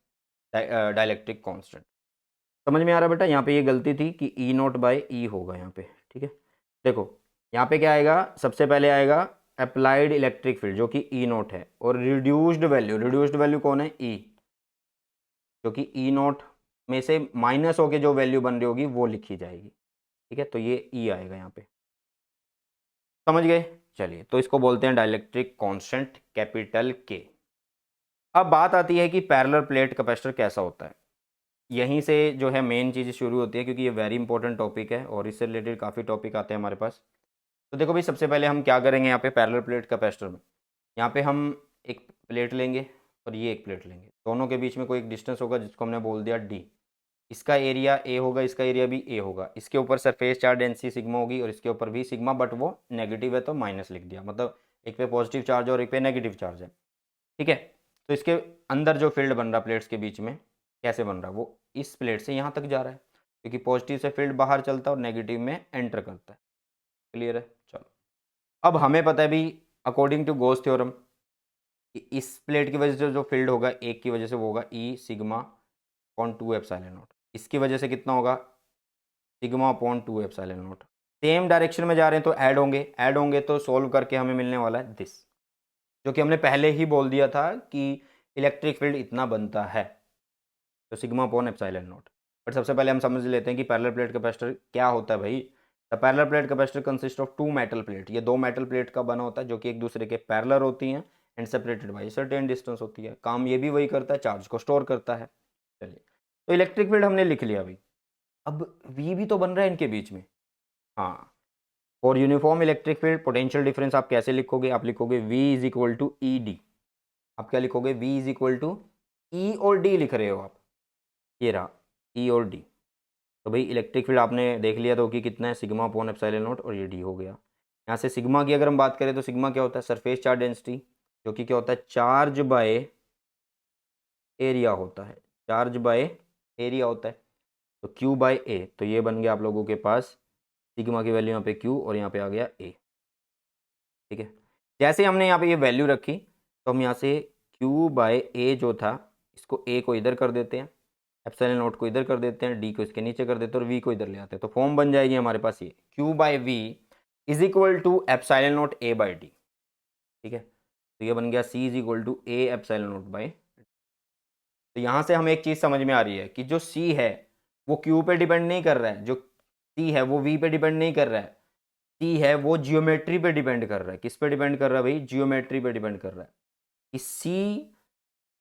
डाइलेक्ट्रिक कांस्टेंट। समझ में आ रहा है बेटा, यहाँ पे ये गलती थी कि ई नोट बाय ई होगा यहाँ पे, ठीक है। देखो यहाँ पे क्या आएगा, सबसे पहले आएगा अप्लाइड इलेक्ट्रिक फील्ड जो कि ई नोट है, और रिड्यूस्ड वैल्यू कौन है, ई, जो कि ई नोट में से माइनस होके जो वैल्यू बन रही होगी वो लिखी जाएगी, ठीक है। तो ये ई आएगा यहाँ पे, समझ गए। चलिए, तो इसको बोलते हैं डाइलेक्ट्रिक कांस्टेंट कैपिटल के। अब बात आती है कि पैरेलल प्लेट कैपेसिटर कैसा होता है। यहीं से जो है मेन चीज़ शुरू होती है, क्योंकि ये वेरी इंपॉर्टेंट टॉपिक है और इससे रिलेटेड काफ़ी टॉपिक आते हैं हमारे पास। तो देखो भाई, सबसे पहले हम क्या करेंगे यहाँ पे पैरेलल प्लेट कैपेसिटर में, यहाँ पे हम एक प्लेट लेंगे और ये एक प्लेट लेंगे, दोनों के बीच में कोई एक डिस्टेंस होगा जिसको हमने बोल दिया डी। इसका एरिया ए होगा, इसका एरिया भी ए होगा, इसके ऊपर सरफेस चार्ज डेंसिटी सिग्मा होगी और इसके ऊपर भी सिग्मा, बट वो नेगेटिव है तो माइनस लिख दिया, मतलब एक पे पॉजिटिव चार्ज और एक पे नेगेटिव चार्ज है, ठीक है। तो इसके अंदर जो फील्ड बन रहा है प्लेट्स के बीच में, कैसे बन रहा है, वो इस प्लेट से यहाँ तक जा रहा है, क्योंकि पॉजिटिव से फील्ड बाहर चलता है और नेगेटिव में एंटर करता है। क्लियर है। चलो, अब हमें पता है भी अकॉर्डिंग टू गॉस थ्योरम कि इस प्लेट की वजह से जो फील्ड होगा एक की वजह से वो होगा ई सिग्मा अपॉन 2 एप्सिलॉन नॉट, इसकी वजह से कितना होगा, sigma upon 2 epsilon not. Same direction में जा रहे हैं तो ऐड होंगे तो सोल्व करके हमें मिलने वाला है दिस, जो कि हमने पहले ही बोल दिया था कि इलेक्ट्रिक फील्ड इतना बनता है, तो sigma upon epsilon not. But सबसे पहले हम समझ लेते हैं कि पैरेलल प्लेट कैपेसिटर क्या होता है भाई। The parallel plate capacitor consist of two metal plate, ये दो मेटल प्लेट का बना होता है जो कि एक दूसरे के पैरेलल होती हैं and separated by certain distance होती है। काम ये भी वही करता है, चार्ज को स्टोर करता है। चलिए, तो इलेक्ट्रिक फील्ड हमने लिख लिया भाई, अब वी भी तो बन रहा है इनके बीच में। हाँ, और uniform electric field potential difference आप कैसे लिखोगे, आप लिखोगे V is equal to E D. आप क्या लिखोगे, V is equal to E और डी लिख रहे हो आप, ये रहा ई और डी। तो भाई इलेक्ट्रिक फील्ड आपने देख लिया तो कि कितना है, सिग्मा अपॉन एप्सिलॉन नॉट, और ये डी हो गया। यहाँ से सिग्मा की अगर हम बात करें तो सिग्मा क्या होता है, सरफेस चार्ज डेंसिटी, जो कि क्या होता है, चार्ज बाय एरिया होता है, चार्ज बाय एरिया होता है। तो Q बाय ए, तो ये बन गया आप लोगों के पास सिग्मा की वैल्यू यहाँ पे Q और यहाँ पे आ गया A, ठीक है। जैसे हमने यहाँ पे ये वैल्यू रखी तो हम यहाँ से Q बाय ए जो था, इसको A को इधर कर देते हैं, एप्सिलॉन नॉट को इधर कर देते हैं, D को इसके नीचे कर देते हैं और V को इधर ले आते हैं, तो फॉर्म बन जाएगी हमारे पास ये Q by V is equal to epsilon naught A by D, ठीक है। तो ये बन गया C is equal to A epsilon naught by. तो यहाँ से हमें एक चीज़ समझ में आ रही है कि जो C है वो Q पे डिपेंड नहीं कर रहा है, जो C है वो V पे डिपेंड नहीं कर रहा है, C है वो जियोमेट्री पे डिपेंड कर रहा है। किस पे डिपेंड कर रहा है भाई, जियोमेट्री पे डिपेंड कर रहा है कि C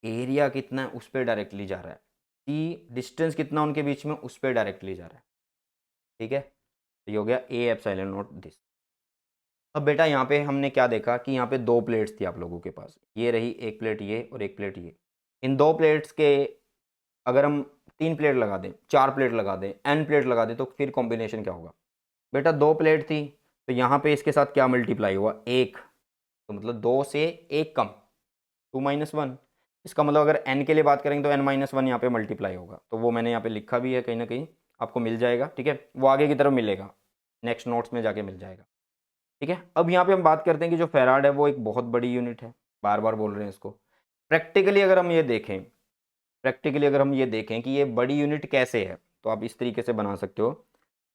एरिया कितना है उस पर डायरेक्टली जा रहा है, C डिस्टेंस कितना उनके बीच में उस पर डायरेक्टली जा रहा है, ठीक है। तो ये हो गया A एप्सिलॉन नॉट दिस। अब बेटा यहाँ पे हमने क्या देखा कि यहाँ पे दो प्लेट्स थी आप लोगों के पास, ये रही एक प्लेट ये और एक प्लेट ये। इन दो प्लेट्स के अगर हम 3 प्लेट लगा दें, 4 प्लेट लगा दें, n प्लेट लगा दें, तो फिर कॉम्बिनेशन क्या होगा बेटा, 2 प्लेट थी तो यहाँ पे इसके साथ क्या मल्टीप्लाई हुआ, 1, तो मतलब 2 से 1 कम, 2 माइनस 1। इसका मतलब अगर n के लिए बात करेंगे तो n माइनस 1 यहाँ पे मल्टीप्लाई होगा, तो वो मैंने यहाँ पे लिखा भी है, कहीं ना कहीं आपको मिल जाएगा, ठीक है। वो आगे की तरफ मिलेगा, नेक्स्ट नोट्स में जाके मिल जाएगा, ठीक है। अब यहाँ पे हम बात करते हैं कि जो फेराड है वो एक बहुत बड़ी यूनिट है, बार बार बोल रहे हैं इसको। प्रैक्टिकली अगर हम ये देखें कि ये बड़ी यूनिट कैसे है, तो आप इस तरीके से बना सकते हो।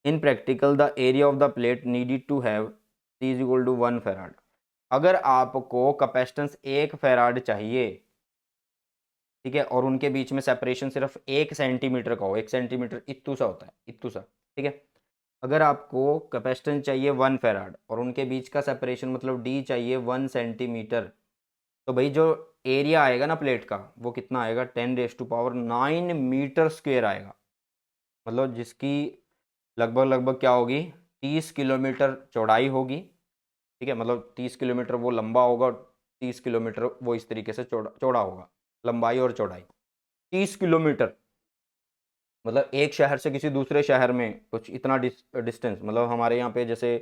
In practical the area of the plate needed to have C is equal to 1 farad. अगर आपको कैपेसिटेंस 1 फेराड चाहिए, ठीक है, और उनके बीच में सेपरेशन सिर्फ 1 सेंटीमीटर का हो, 1 सेंटीमीटर इत्तू सा होता है, इत्तू सा, ठीक है। अगर आपको कैपेसिटेंस चाहिए 1 फेराड और उनके बीच का सेपरेशन मतलब D चाहिए 1 सेंटीमीटर, तो भाई जो एरिया आएगा ना प्लेट का वो कितना आएगा, 10⁹ मीटर स्क्वेयर आएगा, मतलब जिसकी लगभग क्या होगी 30 किलोमीटर चौड़ाई होगी, ठीक है, मतलब 30 किलोमीटर वो लंबा होगा और 30 किलोमीटर वो इस तरीके से चौड़ा होगा, लंबाई और चौड़ाई 30 किलोमीटर। मतलब एक शहर से किसी दूसरे शहर में कुछ इतना डिस्टेंस, मतलब हमारे यहाँ पे जैसे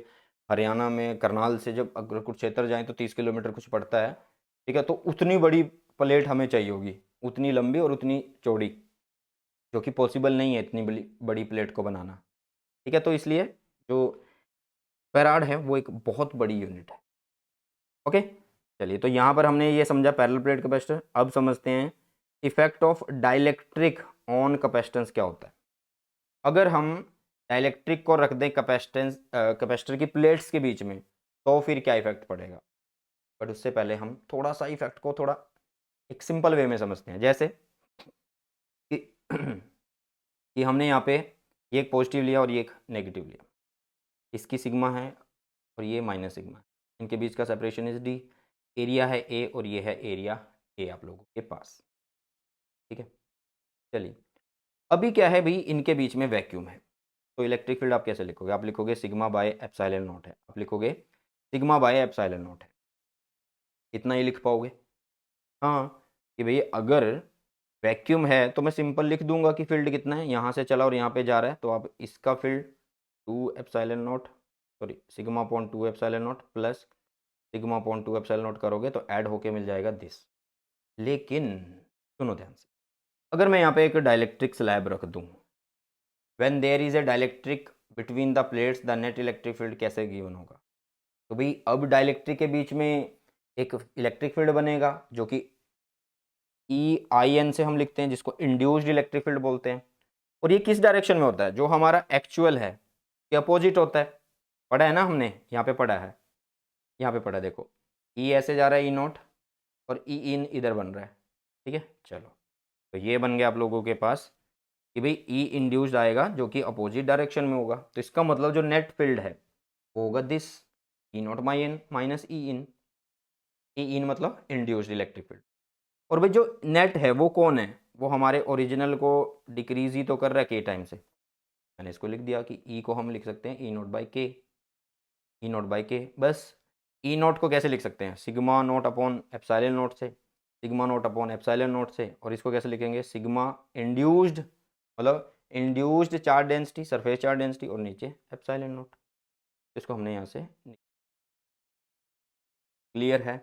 हरियाणा में करनाल से जब अगर कुरुक्षेत्र जाएं तो 30 किलोमीटर कुछ पड़ता है, ठीक है, तो उतनी बड़ी प्लेट हमें चाहिए होगी, उतनी लंबी और उतनी चौड़ी, जो कि पॉसिबल नहीं है इतनी बड़ी बड़ी प्लेट को बनाना, ठीक है। तो इसलिए जो फेराड है वो एक बहुत बड़ी यूनिट है। ओके, चलिए, तो यहाँ पर हमने ये समझा पैरेलल प्लेट कैपेसिटर। अब समझते हैं effect of dielectric on capacitance क्या होता है। अगर हम डाइलेक्ट्रिक को रख दें कैपेसिटर की प्लेट्स के बीच में तो फिर क्या इफेक्ट पड़ेगा। बट उससे पहले हम थोड़ा सा इफेक्ट को थोड़ा एक सिंपल वे में समझते हैं। जैसे कि, कि हमने यहाँ पे ये एक पॉजिटिव लिया और ये एक नेगेटिव लिया, इसकी सिग्मा है और ये माइनस सिग्मा है, इनके बीच का सेपरेशन इज डी, एरिया है ए और ये है एरिया ए आप लोगों के पास, ठीक है। चलिए, अभी क्या है भाई, इनके बीच में वैक्यूम है, तो इलेक्ट्रिक फील्ड आप कैसे लिखोगे, आप लिखोगे सिग्मा बाय एप्सिलॉन नॉट है, आप लिखोगे सिग्मा बाय एप्सिलॉन नॉट है, इतना ही लिख पाओगे। हाँ, कि भाई अगर वैक्यूम है तो मैं सिंपल लिख दूंगा कि फील्ड कितना है, यहाँ से चला और यहाँ पे जा रहा है, तो आप इसका field 2 epsilon not, sorry sigma upon 2 epsilon not plus sigma upon 2 epsilon not करोगे तो ऐड होके मिल जाएगा दिस। लेकिन सुनो ध्यान से, अगर मैं यहाँ पे एक डाइलेक्ट्रिक स्लैब रख दूँ, when there is a dielectric between the plates the net electric field कैसे गिवन होगा। तो भाई अब डाइलेक्ट्रिक के बीच में एक इलेक्ट्रिक फील्ड बनेगा जो कि ई आई एन से हम लिखते हैं, जिसको इंड्यूस्ड इलेक्ट्रिक फील्ड बोलते हैं। और ये किस डायरेक्शन में होता है, जो हमारा एक्चुअल है कि अपोजिट होता है। पढ़ा है ना हमने, यहाँ पे पढ़ा है, यहाँ पे पढ़ा, देखो ई ऐसे जा रहा है ई नॉट और ई इन इधर बन रहा है, ठीक है। चलो, तो ये बन गया आप लोगों के पास कि भाई ई इंड्यूस्ड आएगा जो कि अपोजिट डायरेक्शन में होगा, तो इसका मतलब जो नेट फील्ड है वो होगा this E naught my N minus E in. E in मतलब इंड्यूस्ड इलेक्ट्रिक फील्ड। और भाई जो नेट है वो कौन है, वो हमारे ओरिजिनल को डिक्रीज ही तो कर रहा है के टाइम से। मैंने इसको लिख दिया कि ई को हम लिख सकते हैं ई नॉट बाई के, ई नॉट बाई के बस। ई नॉट को कैसे लिख सकते हैं, sigma naught upon epsilon naught से, sigma naught upon epsilon naught से। और इसको कैसे लिखेंगे, सिग्मा इंड्यूस्ड मतलब induced charge density, surface charge density और नीचे एप्सिलॉन नॉट। इसको हमने यहाँ से, क्लियर है।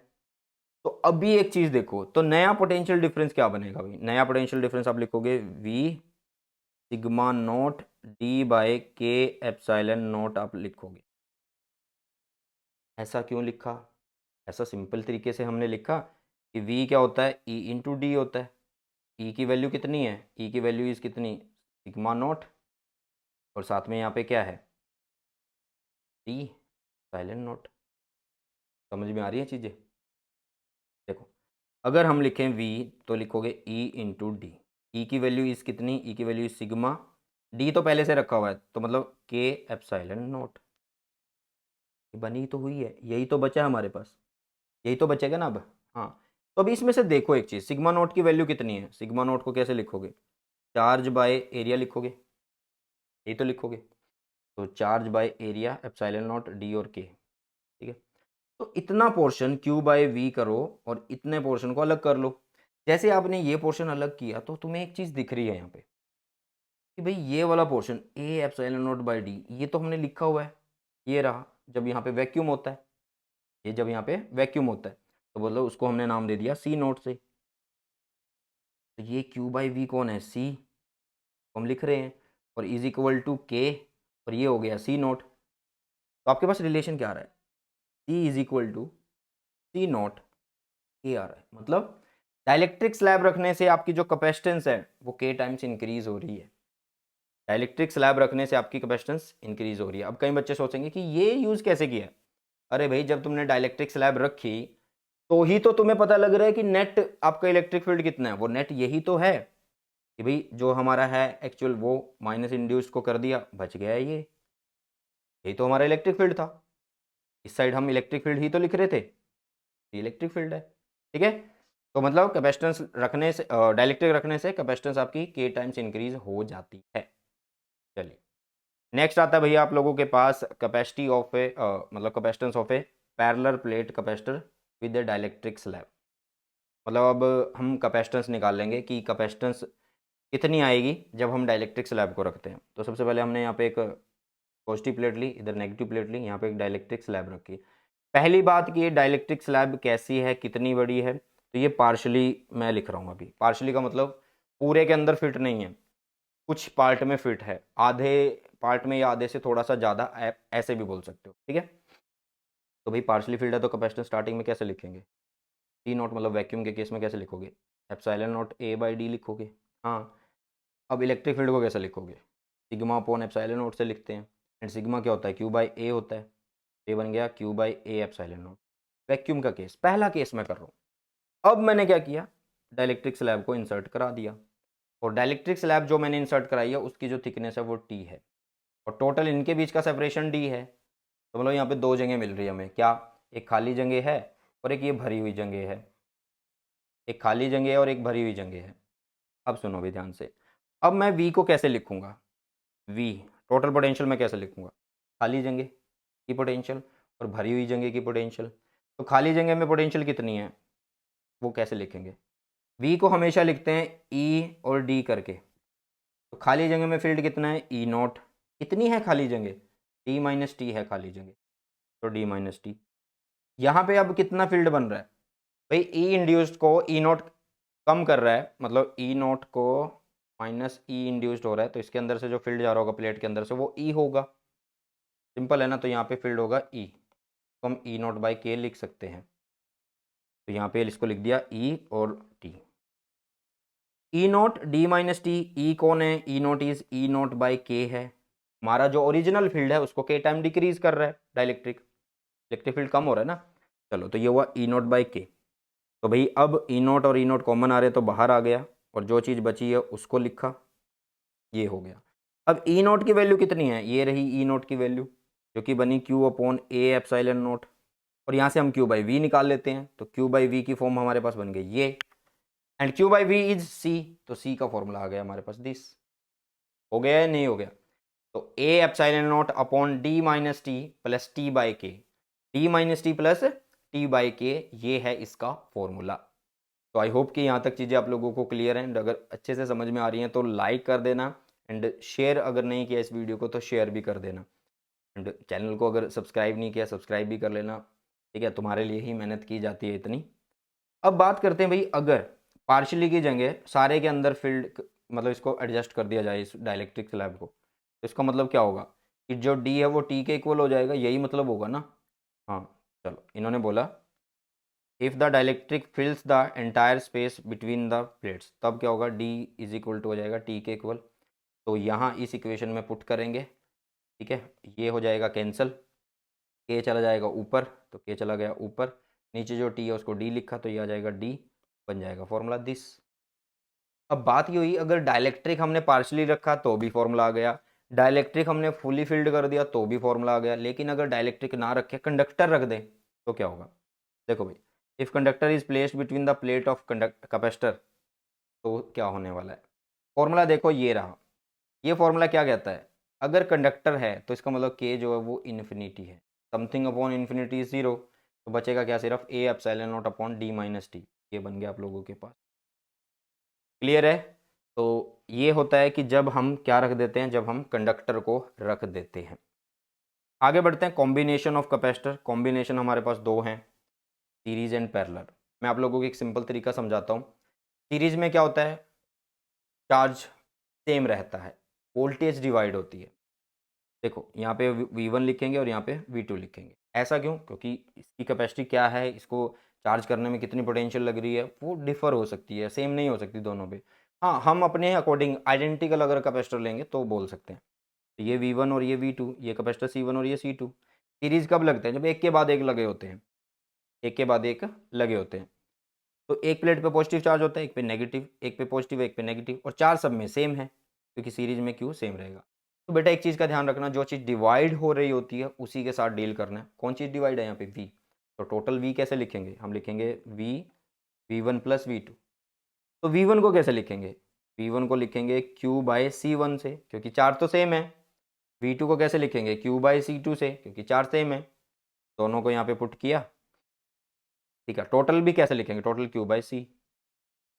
तो अभी एक चीज देखो, तो नया पोटेंशियल डिफरेंस क्या बनेगा भाई, नया पोटेंशियल डिफरेंस आप लिखोगे V sigma naught D by K epsilon naught आप लिखोगे। ऐसा क्यों लिखा, ऐसा सिंपल तरीके से हमने लिखा कि v क्या होता है, e इंटू डी होता है। e की वैल्यू कितनी है, e की वैल्यू इज कितनी, सिग्मा नॉट, और साथ में यहाँ पे क्या है टी एप्सिलॉन नॉट। समझ में आ रही है चीज़ें। देखो, अगर हम लिखें v तो लिखोगे e इंटू डी, ई की वैल्यू इज कितनी, ई की वैल्यू इज सिग्मा, डी तो पहले से रखा हुआ है तो मतलब के एप्सिलॉन नॉट। बनी तो हुई है, यही तो बचा है हमारे पास, यही तो बचेगा ना अब। हाँ, तो अभी इसमें से देखो एक चीज़, सिग्मा नोट की वैल्यू कितनी है, सिग्मा नोट को कैसे लिखोगे, चार्ज बाय एरिया लिखोगे, यही तो लिखोगे। तो charge by area epsilon not D और के, ठीक है। तो इतना पोर्शन क्यू बाय वी करो और इतने पोर्शन को अलग कर लो। जैसे आपने ये पोर्शन अलग किया तो तुम्हें एक चीज़ दिख रही है यहाँ पे कि भाई ये वाला portion A epsilon naught by D, ये तो हमने लिखा हुआ है, ये रहा जब यहाँ पे वैक्यूम होता है, ये जब यहाँ पे वैक्यूम होता है तो बोलो उसको हमने नाम दे दिया सी नोट से। तो ये क्यू बाई वी कौन है, सी हम लिख रहे हैं, और इज इक्वल टू के, और ये हो गया सी नोट। तो आपके पास रिलेशन क्या आ रहा है, C is equal to C naught के आ रहा है। मतलब डाइलेक्ट्रिक स्लैब रखने से आपकी जो कैपेसिटेंस है वो के टाइम्स इंक्रीज हो रही है। डाइलेक्ट्रिक स्लैब रखने से आपकी कैपेसिटेंस इंक्रीज हो रही है। अब कई बच्चे सोचेंगे कि ये यूज़ कैसे किया। अरे भाई, जब तुमने डाइलेक्ट्रिक स्लैब रखी तो ही तो तुम्हें पता लग रहा है कि नेट आपका इलेक्ट्रिक फील्ड कितना है, वो नेट यही तो है कि भाई जो हमारा है एक्चुअल वो माइनस इंड्यूस्ड को कर दिया, बच गया है ये, यही तो हमारा इलेक्ट्रिक फील्ड था। इस साइड हम इलेक्ट्रिक फील्ड ही तो लिख रहे थे, ये इलेक्ट्रिक फील्ड है, ठीक है। तो मतलब कैपेसिटेंस रखने से, डाइलेक्ट्रिक रखने से कैपेसिटेंस आपकी के टाइम्स इंक्रीज हो जाती है। चलिए नेक्स्ट आता है भैया आप लोगों के पास कैपेसिटी ऑफ ए मतलब capacitance of A parallel plate capacitor with A dielectric slab. मतलब अब हम कैपेसिटेंस निकाल लेंगे कि कैपेसिटेंस कितनी आएगी जब हम डाइलेक्ट्रिक स्लैब को रखते हैं। तो सबसे पहले हमने यहाँ पे एक पॉजिटिव प्लेट ली, इधर नेगेटिव प्लेट ली, यहाँ पे एक डाइलेक्ट्रिक स्लैब रखी। पहली बात कि ये डाइलेक्ट्रिक स्लैब कैसी है, कितनी बड़ी है, तो ये पार्शली मैं लिख रहा हूँ अभी। पार्शली का मतलब पूरे के अंदर फिट नहीं है, कुछ पार्ट में फिट है, आधे पार्ट में या आधे से थोड़ा सा ज़्यादा, ऐसे भी बोल सकते हो, ठीक है। तो भाई पार्शली फिल्ड है तो कैपेसिटेंस स्टार्टिंग में कैसे लिखेंगे, टी नॉट, मतलब वैक्यूम के केस में कैसे लिखोगे, epsilon not a by D लिखोगे। हाँ, अब इलेक्ट्रिक फील्ड को कैसे लिखोगे, सिग्मा अपॉन एप्सिलॉन नॉट से लिखते हैं। एंड सिग्मा क्या होता है, क्यू बाई ए होता है। ए बन गया Q by A epsilon not. Vacuum का केस, पहला केस मैं कर रहा हूँ। अब मैंने क्या किया, डाइलेक्ट्रिक स्लैब को इंसर्ट करा दिया, और डाइलेक्ट्रिक स्लैब जो मैंने इंसर्ट कराई है उसकी जो थिकनेस है वो टी है, और टोटल इनके बीच का सेपरेशन डी है। तो मतलब यहाँ पे दो जगह मिल रही है हमें, क्या, एक खाली जगह है और एक ये भरी हुई जगह है। एक खाली जगह है और एक भरी हुई जगह है। अब सुनो भी ध्यान से, अब मैं V को कैसे लिखूंगा, V टोटल पोटेंशियल मैं कैसे लिखूंगा, खाली जगह की पोटेंशियल और भरी हुई जगह की पोटेंशियल। तो खाली जगह में पोटेंशियल कितनी है वो कैसे लिखेंगे, V को हमेशा लिखते हैं E और D करके। तो खाली जगह में फील्ड कितना है, E नॉट, कितनी है खाली जगह, D माइनस टी है खाली जगह, तो D माइनस टी। यहाँ पे अब कितना फील्ड बन रहा है भाई, ई इंड्यूस्ड को ई नॉट कम कर रहा है, मतलब ई नॉट को माइनस ई इंड्यूस्ड हो रहा है, तो इसके अंदर से जो फील्ड जा रहा होगा प्लेट के अंदर से वो ई होगा। सिंपल है ना, तो यहाँ पे फील्ड होगा ई, तो हम ई नॉट बाई के लिख सकते हैं। तो यहाँ पे इसको लिख दिया ई और T, E naught D minus T. E कौन है, E naught is E naught by K है, हमारा जो ओरिजिनल फील्ड है उसको के टाइम डिक्रीज कर रहा है, डाइलेक्ट्रिक इलेक्ट्रिक फील्ड कम हो रहा है ना। चलो, तो ये हुआ ई नॉट बाई के। तो भाई अब ई नॉट और ई नॉट कॉमन आ रहे तो बाहर आ गया, और जो चीज़ बची है उसको लिखा, ये हो गया। अब ई नॉट की वैल्यू कितनी है, ये रही ई नॉट की वैल्यू जो कि बनी Q upon A epsilon not, और यहाँ से हम क्यू बाई वी निकाल लेते हैं। तो क्यू बाई वी की फॉर्म हमारे पास बन गई ये, and Q by V is C, तो सी का फॉर्मूला आ गया हमारे पास दिस। हो गया या नहीं हो गया, तो A epsilon naught upon D minus T plus T by K, D minus T plus T by K, ये है इसका फॉर्मूला। तो आई होप कि यहाँ तक चीज़ें आप लोगों को क्लियर हैं, एंड अगर अच्छे से समझ में आ रही हैं तो लाइक कर देना, एंड शेयर अगर नहीं किया इस वीडियो को तो शेयर भी कर देना, एंड चैनल को अगर सब्सक्राइब नहीं किया सब्सक्राइब भी कर लेना, ठीक है, तुम्हारे लिए ही मेहनत की जाती है इतनी। अब बात करते हैं भाई, अगर पार्शली की जगह सारे के अंदर फील्ड, मतलब इसको एडजस्ट कर दिया जाए इस डाइलेक्ट्रिक स्लैब को, तो इसका मतलब क्या होगा कि जो डी है वो टी के इक्वल हो जाएगा, यही मतलब होगा ना। हाँ, चलो, इन्होंने बोला if the dielectric फिल्स the entire space between the plates, तब क्या होगा, डी इज इक्वल टू हो जाएगा टी के इक्वल। तो यहाँ इस इक्वेशन में पुट करेंगे, ठीक है, ये हो जाएगा कैंसिल, के चला जाएगा ऊपर, तो के चला गया ऊपर, नीचे जो टी है उसको डी लिखा, तो ये आ जाएगा डी, बन जाएगा फॉर्मूला दिस। अब बात ये हुई, अगर डाइलेक्ट्रिक हमने पार्शली रखा तो भी फॉर्मूला आ गया, डाइलेक्ट्रिक हमने फुली फिल्ड कर दिया तो भी फॉर्मूला आ गया, लेकिन अगर डाइलेक्ट्रिक ना रखे कंडक्टर रख दें तो क्या होगा। देखो भाई, if conductor is placed between the plate of conduct capacitor, तो क्या होने वाला है, फॉर्मूला देखो ये रहा। ये फॉर्मूला क्या कहता है, अगर कंडक्टर है तो इसका मतलब के जो है वो इन्फिनिटी है, something upon infinity is zero, तो बचेगा क्या, सिर्फ ए epsilon naught upon D minus T. ये बन गया आप लोगों के पास, क्लियर है। तो ये होता है कि जब हम क्या रख देते हैं, जब हम कंडक्टर को रख देते हैं। आगे बढ़ते हैं, कॉम्बिनेशन ऑफ कैपेसिटर। कॉम्बिनेशन हमारे पास दो हैं, सीरीज एंड पैरेलल। मैं आप लोगों को एक सिंपल तरीका समझाता हूँ। सीरीज में क्या होता है, चार्ज सेम रहता है, वोल्टेज डिवाइड होती है। देखो यहाँ पे V1 लिखेंगे और यहाँ पे V2 लिखेंगे, ऐसा क्यों, क्योंकि इसकी कैपेसिटी क्या है, इसको चार्ज करने में कितनी पोटेंशियल लग रही है वो डिफर हो सकती है, सेम नहीं हो सकती दोनों पे। हाँ, हम अपने अकॉर्डिंग आइडेंटिकल अगर कैपेसिटर लेंगे तो बोल सकते हैं। तो ये V1 और ये V2, ये कैपेसिटर C1 और ये C2। सीरीज कब लगते हैं, जब एक के बाद एक लगे होते हैं, एक के बाद एक लगे होते हैं। तो एक प्लेट पे पॉजिटिव चार्ज होता है, एक पे नेगेटिव, एक पे पॉजिटिव एक पे नेगेटिव, और चार्ज सब में सेम है क्योंकि सीरीज में क्यू सेम रहेगा। तो बेटा एक चीज़ का ध्यान रखना, जो चीज़ डिवाइड हो रही होती है उसी के साथ डील करना है। कौन चीज़ डिवाइड है यहाँ पे, V। तो टोटल V कैसे लिखेंगे, हम लिखेंगे V1 प्लस V2। तो V1 को कैसे लिखेंगे, V1 को लिखेंगे Q बाय C1 से, क्योंकि चार्ज तो सेम है। V2 को कैसे लिखेंगे, Q बाई C2 से, क्योंकि चार्ज सेम है, दोनों को यहाँ पे पुट किया, ठीक है। टोटल भी कैसे लिखेंगे, टोटल Q बाई C,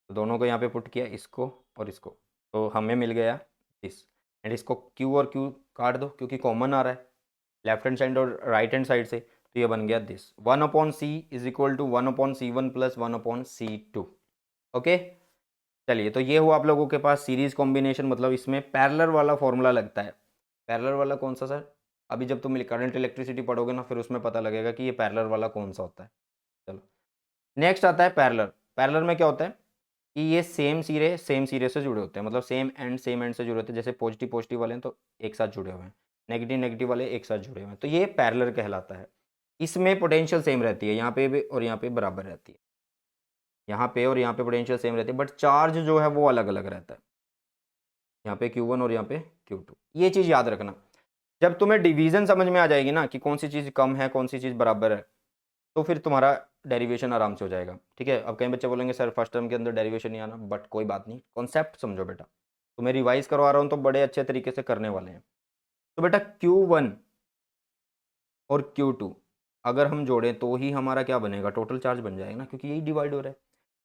तो दोनों को यहाँ पे पुट किया, इसको और इसको, तो हमें मिल गया दिस। एंड इसको Q और Q काट दो क्योंकि कॉमन आ रहा है लेफ्ट हैंड साइड और राइट हैंड साइड से, तो ये बन गया this 1/C is equal to 1/C1 plus 1/C2। Okay, चलिए, तो ये हुआ आप लोगों के पास सीरीज कॉम्बिनेशन, मतलब इसमें पैरेलल वाला फॉर्मूला लगता है। पैरेलल वाला कौन सा सर, अभी जब तुम करंट इलेक्ट्रिसिटी पढ़ोगे ना, फिर उसमें पता लगेगा कि ये पैरेलल वाला कौन सा होता है। चलो, नेक्स्ट आता है पैरेलल। पैरेलल में क्या होता है कि ये सेम सिरे से जुड़े होते हैं, मतलब सेम एंड से जुड़े होते हैं। जैसे पॉजिटिव पॉजिटिव वाले हैं तो एक साथ जुड़े हुए हैं, नेगेटिव नेगेटिव वाले एक साथ जुड़े हुए हैं, तो ये पैरेलल कहलाता है। इसमें पोटेंशियल सेम रहती है, यहाँ पे भी और यहाँ पे बराबर रहती है, यहाँ पे और यहाँ पे पोटेंशियल सेम रहती है, बट चार्ज जो है वो अलग अलग रहता है, यहाँ पे Q1 और यहाँ पे Q2। ये चीज़ याद रखना, जब तुम्हें डिवीजन समझ में आ जाएगी ना कि कौन सी चीज़ कम है कौन सी चीज़ बराबर है, तो फिर तुम्हारा डेरिवेशन आराम से हो जाएगा, ठीक है। अब कई बच्चे बोलेंगे सर फर्स्ट टर्म के अंदर डेरिवेशन नहीं आना, बट कोई बात नहीं, कॉन्सेप्ट समझो बेटा। तो मैं रिवाइज करवा रहा हूँ तो बड़े अच्छे तरीके से करने वाले हैं। तो बेटा Q1 और Q2 अगर हम जोड़ें तो ही हमारा क्या बनेगा, टोटल चार्ज बन जाएगा ना, क्योंकि यही डिवाइड हो रहा है।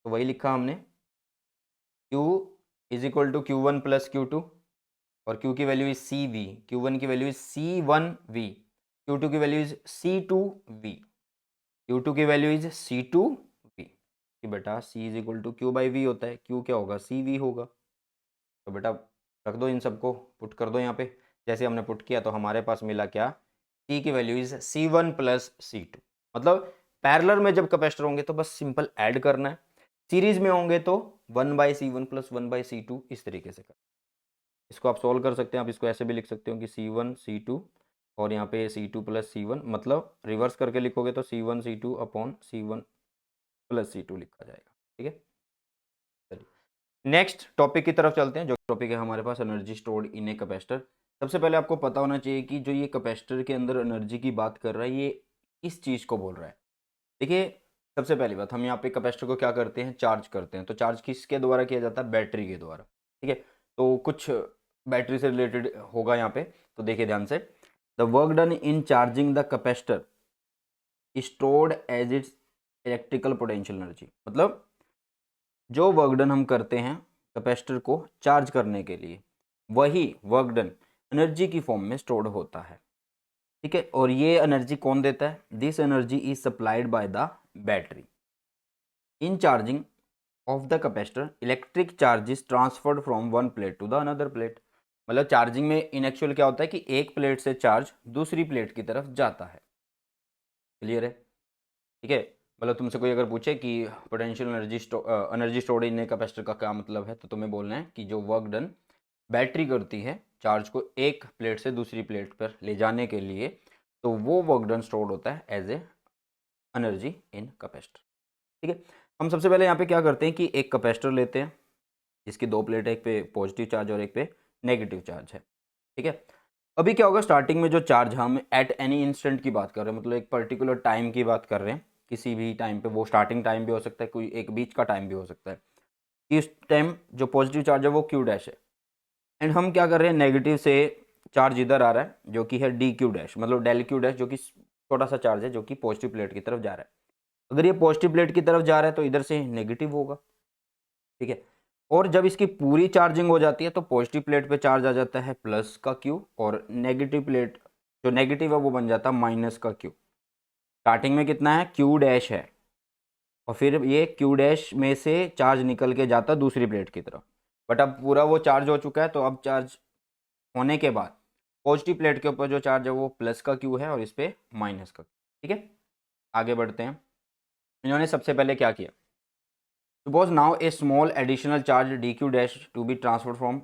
तो वही लिखा हमने, Q is equal to Q1 plus Q2, और Q की वैल्यू इज CV, Q1 की वैल्यू इज C1V, Q2 की वैल्यू इज C2V, Q2 की वैल्यू इज C2V, कि बेटा C is equal to Q by V होता है, Q क्या होगा, CV होगा। तो बेटा रख दो, इन सबको पुट कर दो यहाँ पे। जैसे हमने पुट किया तो हमारे पास मिला क्या, C की value is C1 plus C2। मतलब पैरेलल में जब कैपेसिटर होंगे तो बस सिंपल ऐड करना है, सीरीज में होंगे तो 1/C1 प्लस 1/C2 इस तरीके से कर। इसको आप सोल्व कर सकते हैं, आप इसको ऐसे भी लिख सकते हो कि C1 C2 और यहाँ पे C2 प्लस C1, मतलब रिवर्स करके लिखोगे तो C1 C2 upon C1 plus C2 लिखा जाएगा, ठीक है। चलिए नेक्स्ट टॉपिक की तरफ चलते हैं, जो टॉपिक है हमारे पास energy stored in a capacitor. सबसे पहले आपको पता होना चाहिए कि जो ये कैपेसिटर के अंदर एनर्जी की बात कर रहा है, ये किस चीज़ को बोल रहा है। देखिए, सबसे पहली बात, हम यहाँ पे कैपेसिटर को क्या करते हैं, चार्ज करते हैं। तो चार्ज किसके द्वारा किया जाता है, बैटरी के द्वारा, ठीक है। तो कुछ बैटरी से रिलेटेड होगा यहाँ पे, तो देखिए ध्यान से, the work done in charging the capacitor stored as its electrical potential energy. मतलब जो वर्क डन हम करते हैं कैपेसिटर को चार्ज करने के लिए, वही वर्क डन एनर्जी की फॉर्म में स्टोर्ड होता है, ठीक है। और ये एनर्जी कौन देता है, this energy is supplied by the battery. In charging of the capacitor electric charge is transferred from one plate to the another plate. मतलब चार्जिंग में इन एक्चुअल क्या होता है कि एक प्लेट से चार्ज दूसरी प्लेट की तरफ जाता है। क्लियर है, ठीक है। मतलब तुमसे कोई अगर पूछे कि potential energy stored in a capacitor का क्या मतलब है, तो तुम्हें बोलना है कि जो वर्क डन बैटरी करती है चार्ज को एक प्लेट से दूसरी प्लेट पर ले जाने के लिए, तो वो वर्क डन स्टोर्ड होता है as a energy in capacitor, ठीक है। हम सबसे पहले यहाँ पे क्या करते हैं कि एक कैपेसिटर लेते हैं जिसकी दो प्लेट है, एक पे पॉजिटिव चार्ज और एक पे नेगेटिव चार्ज है, ठीक है। अभी क्या होगा, स्टार्टिंग में जो चार्ज, हम एट एनी इंस्टेंट की बात कर रहे हैं, मतलब एक पर्टिकुलर टाइम की बात कर रहे हैं, किसी भी टाइम पे, वो स्टार्टिंग टाइम भी हो सकता है, कोई एक बीच का टाइम भी हो सकता है। इस टाइम जो पॉजिटिव चार्ज है वो Q डैश है, एंड हम क्या कर रहे हैं, नेगेटिव से चार्ज इधर आ रहा है जो कि है DQ डैश, मतलब डेल Q डैश, जो कि छोटा सा चार्ज है जो कि पॉजिटिव प्लेट की तरफ जा रहा है। अगर ये पॉजिटिव प्लेट की तरफ जा रहा है तो इधर से नेगेटिव होगा, ठीक है। और जब इसकी पूरी चार्जिंग हो जाती है तो पॉजिटिव प्लेट पे चार्ज आ जाता है प्लस का Q, और नेगेटिव प्लेट जो नेगेटिव है वो बन जाता है माइनस का Q। स्टार्टिंग में कितना है, Q डैश है, और फिर ये Q डैश में से चार्ज निकल के जाता है दूसरी प्लेट की तरफ। बट अब पूरा वो चार्ज हो चुका है, तो अब चार्ज होने के बाद पॉजिटिव प्लेट के ऊपर जो चार्ज है वो प्लस का Q है और इस पर माइनस का, ठीक है। आगे बढ़ते हैं। इन्होंने सबसे पहले क्या किया, Suppose now a small additional charge dq dash to be transferred from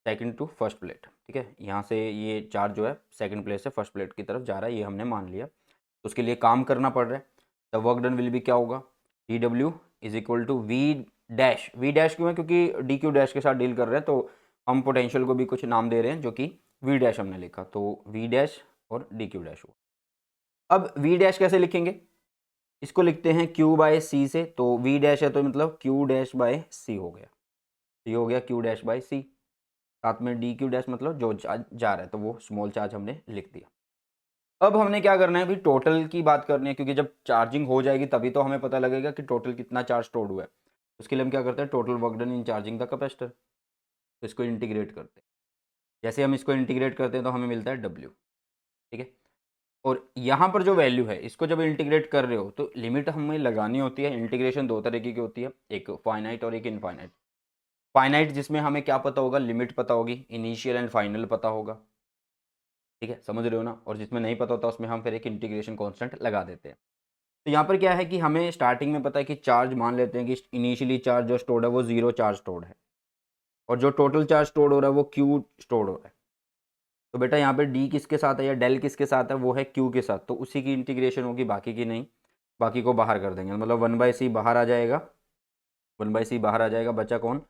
second to first plate, ठीक है। यहाँ से ये चार्ज जो है सेकंड प्लेट से फर्स्ट प्लेट की तरफ जा रहा है, ये हमने मान लिया। तो उसके लिए काम करना पड़ रहा है। The work done will be क्या होगा, dw is equal to V dash. V dash क्यों है, क्योंकि dq डैश के साथ डील कर रहे हैं, तो हम पोटेंशियल को भी कुछ नाम दे रहे हैं, जो कि वी डैश हमने लिखा, तो वी डैश और dq डैश हुआ। अब वी डैश कैसे लिखेंगे, इसको लिखते हैं Q बाय सी से, तो V डैश है तो मतलब Q डैश बाय सी हो गया, ये हो गया Q डैश बाय सी। साथ में डी क्यू डैश मतलब जो चार्ज जा रहा है, तो वो स्मॉल चार्ज हमने लिख दिया। अब हमने क्या करना है, अभी टोटल की बात करनी है, क्योंकि जब चार्जिंग हो जाएगी तभी तो हमें पता लगेगा कि टोटल कितना चार्ज स्टोर्ड हुआ है। उसके लिए हम क्या करते हैं, total work done in charging the capacitor, तो इसको इंटीग्रेट करते हैं। जैसे हम इसको इंटीग्रेट करते हैं तो हमें मिलता है W, ठीक है। और यहाँ पर जो वैल्यू है, इसको जब इंटीग्रेट कर रहे हो तो लिमिट हमें लगानी होती है। इंटीग्रेशन दो तरीके की होती है, एक फाइनाइट और एक इनफाइनाइट। फाइनाइट जिसमें हमें क्या पता होगा, लिमिट पता होगी, इनिशियल एंड फाइनल पता होगा, ठीक है, समझ रहे हो ना। और जिसमें नहीं पता होता उसमें हम फिर एक इंटीग्रेशन कांस्टेंट लगा देते हैं। तो यहाँ पर क्या है कि हमें स्टार्टिंग में पता है कि चार्ज मान लेते हैं कि इनिशियली चार्ज जो स्टोर्ड है वो 0 चार्ज स्टोर्ड है, और जो टोटल चार्ज स्टोर्ड हो रहा है वो Q स्टोर्ड हो रहा है। तो बेटा यहाँ पे D किसके साथ है या डेल किसके साथ है, वो है Q के साथ, तो उसी की इंटीग्रेशन होगी, बाकी की नहीं। बाकी को बाहर कर देंगे, मतलब 1/c बाहर आ जाएगा, 1/c बाहर आ जाएगा, बचा कौन,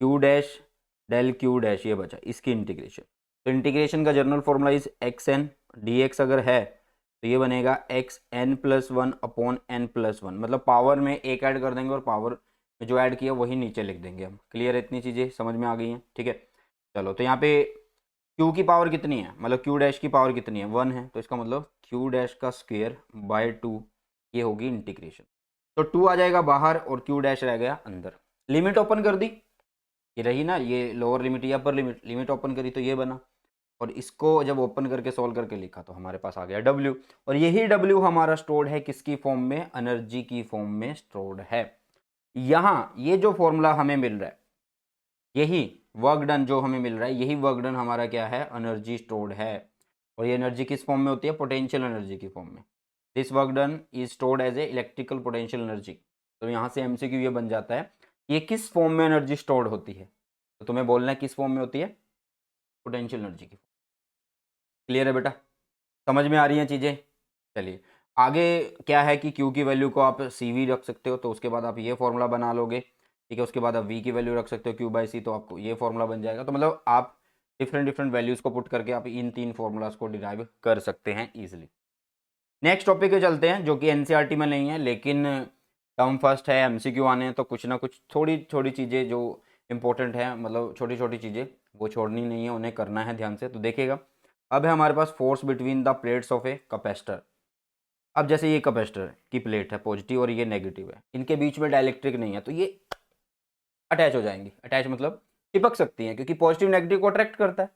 Q dash del Q dash, ये बचा, इसकी इंटीग्रेशन। तो इंटीग्रेशन का general formula is xn dx अगर है तो ये बनेगा xn+1 अपॉन n+1, मतलब पावर में एक ऐड कर देंगे और पावर में जो ऐड किया वही नीचे लिख देंगे हम। क्लियर है, इतनी चीज़ें समझ में आ गई हैं, ठीक है। चलो, तो यहाँ पे Q की पावर कितनी है, मतलब Q डैश की पावर कितनी है, 1 है, तो इसका मतलब Q डैश का स्क्वायर बाय 2, ये होगी इंटीग्रेशन। तो 2 आ जाएगा बाहर और Q डैश रह गया अंदर। लिमिट ओपन कर दी, ये रही ना, ये लोअर लिमिट या अपर लिमिट, लिमिट ओपन करी तो ये बना, और इसको जब ओपन करके सॉल्व करके लिखा तो हमारे पास आ गया W। और यही W हमारा स्टोर्ड है किसकी फॉर्म में, एनर्जी की फॉर्म में स्टोर्ड है। यहाँ ये जो फॉर्मूला हमें मिल रहा है, यही वर्क डन जो हमें मिल रहा है, यही वर्क डन हमारा क्या है, एनर्जी स्टोर्ड है। और ये एनर्जी किस फॉर्म में होती है, पोटेंशियल एनर्जी की फॉर्म में। This work done is stored as a electrical potential energy. तो यहाँ से MCQ ये बन जाता है, ये किस फॉर्म में एनर्जी स्टोर्ड होती है, तो तुम्हें बोलना है किस फॉर्म में होती है, पोटेंशियल एनर्जी की। क्लियर है बेटा, समझ में आ रही हैं चीज़ें। चलिए आगे क्या है कि Q की वैल्यू को आप CV रख सकते हो, तो उसके बाद आप ये फॉर्मूला बना लोगे, ठीक है। उसके बाद आप V की वैल्यू रख सकते हो Q/C, तो आपको ये फॉर्मूला बन जाएगा। तो मतलब आप डिफरेंट डिफरेंट वैल्यूज़ को पुट करके आप इन 3 फॉर्मूलाज को डिराइव कर सकते हैं ईजिली। नेक्स्ट टॉपिक पे चलते हैं, जो कि NCERT में नहीं है, लेकिन टर्म फर्स्ट है, MCQ आने हैं, तो कुछ ना कुछ थोड़ी थोड़ी चीज़ें जो इंपॉर्टेंट है, मतलब छोटी छोटी चीज़ें वो छोड़नी नहीं है, उन्हें करना है ध्यान से। तो देखिएगा, अब है हमारे पास force between the plates of a capacitor. अब जैसे ये कैपेसिटर की प्लेट है पॉजिटिव और ये नेगेटिव है, इनके बीच में डाइलेक्ट्रिक नहीं है, तो ये अटैच हो जाएंगी। अटैच मतलब चिपक सकती हैं, क्योंकि पॉजिटिव नेगेटिव को अट्रैक्ट करता है,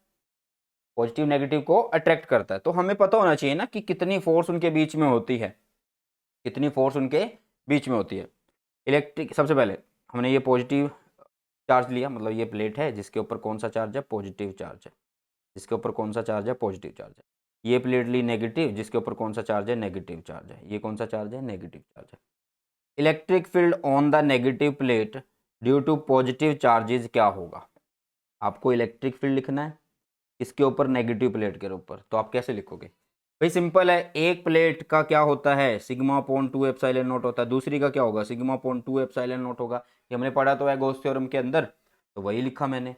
पॉजिटिव नेगेटिव को अट्रैक्ट करता है। तो हमें पता होना चाहिए ना कि कितनी फोर्स उनके बीच में होती है, कितनी फोर्स उनके बीच में होती है। इलेक्ट्रिक, सबसे पहले हमने ये पॉजिटिव चार्ज लिया, मतलब ये प्लेट है जिसके ऊपर कौन सा चार्ज है, पॉजिटिव चार्ज है, जिसके ऊपर कौन सा चार्ज है, पॉजिटिव चार्ज है। ये प्लेट ली नेगेटिव, जिसके ऊपर कौन सा चार्ज है, नेगेटिव चार्ज है। ये कौन सा चार्ज है, नेगेटिव चार्ज है। Electric field on the negative plate due to positive charges क्या होगा, आपको इलेक्ट्रिक फील्ड लिखना है इसके ऊपर, नेगेटिव प्लेट के ऊपर, तो आप कैसे लिखोगे, भाई सिंपल है, एक प्लेट का क्या होता है, सिग्मा अपॉन 2 एप्सिलॉन नॉट होता है, दूसरी का क्या होगा, सिग्मा अपॉन 2 एप्सिलॉन नॉट होगा। ये हमने पढ़ा तो है गॉस थ्योरम के अंदर, तो वही लिखा मैंने।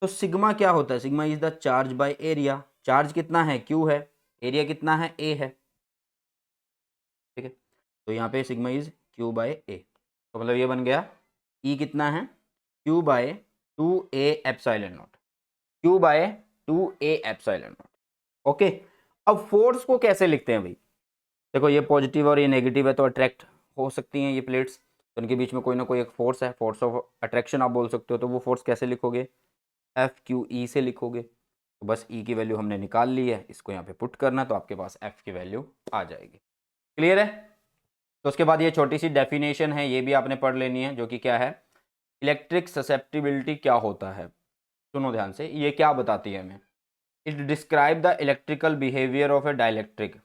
तो सिग्मा क्या होता है, sigma is the charge by area. Charge कितना है, Q है, एरिया कितना है, A है, ठीक है। तो यहाँ पे सिग्मा इज Q/A, तो मतलब ये बन गया E कितना है, Q/2A epsilon not, Q/2A epsilon not. Okay, अब फोर्स को कैसे लिखते हैं भाई, देखो ये पॉजिटिव और ये नेगेटिव है, तो अट्रैक्ट हो सकती हैं ये प्लेट्स, तो उनके बीच में कोई ना कोई एक फोर्स है, फोर्स ऑफ अट्रैक्शन आप बोल सकते हो। तो वो फोर्स कैसे लिखोगे, FQE से लिखोगे। तो बस E की वैल्यू हमने निकाल ली है, इसको यहाँ पे पुट करना, तो आपके पास F की वैल्यू आ जाएगी। क्लियर है। तो उसके बाद ये छोटी सी डेफिनेशन है, ये भी आपने पढ़ लेनी है, जो कि क्या है, इलेक्ट्रिक ससेप्टिबिलिटी क्या होता है। सुनो ध्यान से, ये क्या बताती है हमें, it describe the electrical behaviour of A dielectric,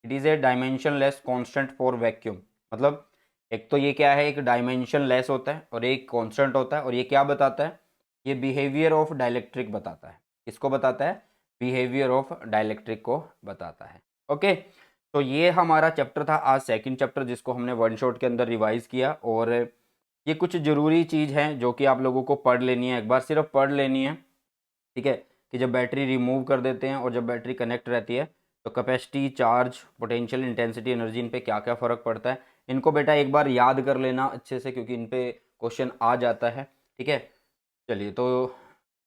it is a dimension less constant for vacuum. मतलब एक तो ये क्या है, एक डायमेंशन लेस होता है और एक कॉन्स्टेंट होता है, और ये क्या बताता है, ये बिहेवियर ऑफ डाइलेक्ट्रिक बताता है। किसको बताता है, बिहेवियर ऑफ डाइलेक्ट्रिक को बताता है। ओके, तो ये हमारा चैप्टर था आज, सेकंड चैप्टर, जिसको हमने वन शॉट के अंदर रिवाइज किया। और ये कुछ ज़रूरी चीज़ है जो कि आप लोगों को पढ़ लेनी है, एक बार सिर्फ पढ़ लेनी है, ठीक है। कि जब बैटरी रिमूव कर देते हैं और जब बैटरी कनेक्ट रहती है, तो capacity, charge, potential, intensity, energy, इन पे क्या क्या फ़र्क पड़ता है, इनको बेटा एक बार याद कर लेना अच्छे से, क्योंकि इन पे क्वेश्चन आ जाता है, ठीक है। चलिए, तो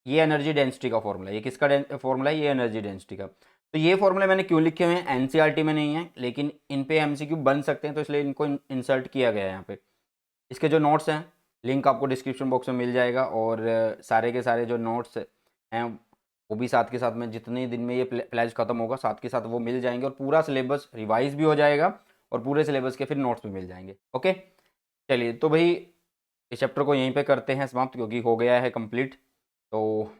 ये एनर्जी डेंसिटी का फॉर्मूला है। ये किसका फॉर्मूला है? ये एनर्जी डेंसिटी का। तो ये फॉर्मूला मैंने क्यों लिखे हुए हैं? एनसीईआरटी में नहीं है, लेकिन इन पे एमसीक्यू बन सकते हैं, तो इसलिए इनको इंसर्ट किया गया है यहाँ पे। इसके जो नोट्स हैं, लिंक आपको डिस्क्रिप्शन बॉक्स में मिल जाएगा, और सारे के सारे जो नोट्स हैं वो भी साथ के साथ में, जितने दिन में ये प्लेज खत्म होगा साथ के साथ वो मिल जाएंगे, और पूरा सिलेबस रिवाइज भी हो जाएगा, और पूरे सिलेबस के फिर नोट्स भी मिल जाएंगे। ओके, चलिए तो भाई इस चैप्टर को यहीं पे करते हैं समाप्त, क्योंकि हो गया है कंप्लीट। तो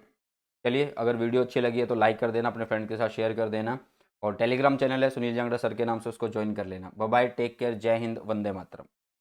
चलिए, अगर वीडियो अच्छी लगी है तो लाइक कर देना, अपने फ्रेंड के साथ शेयर कर देना, और टेलीग्राम चैनल है सुनील जांगड़ा सर के नाम से, उसको ज्वाइन कर लेना। बाय बाय, टेक केयर, जय हिंद, वंदे मातरम।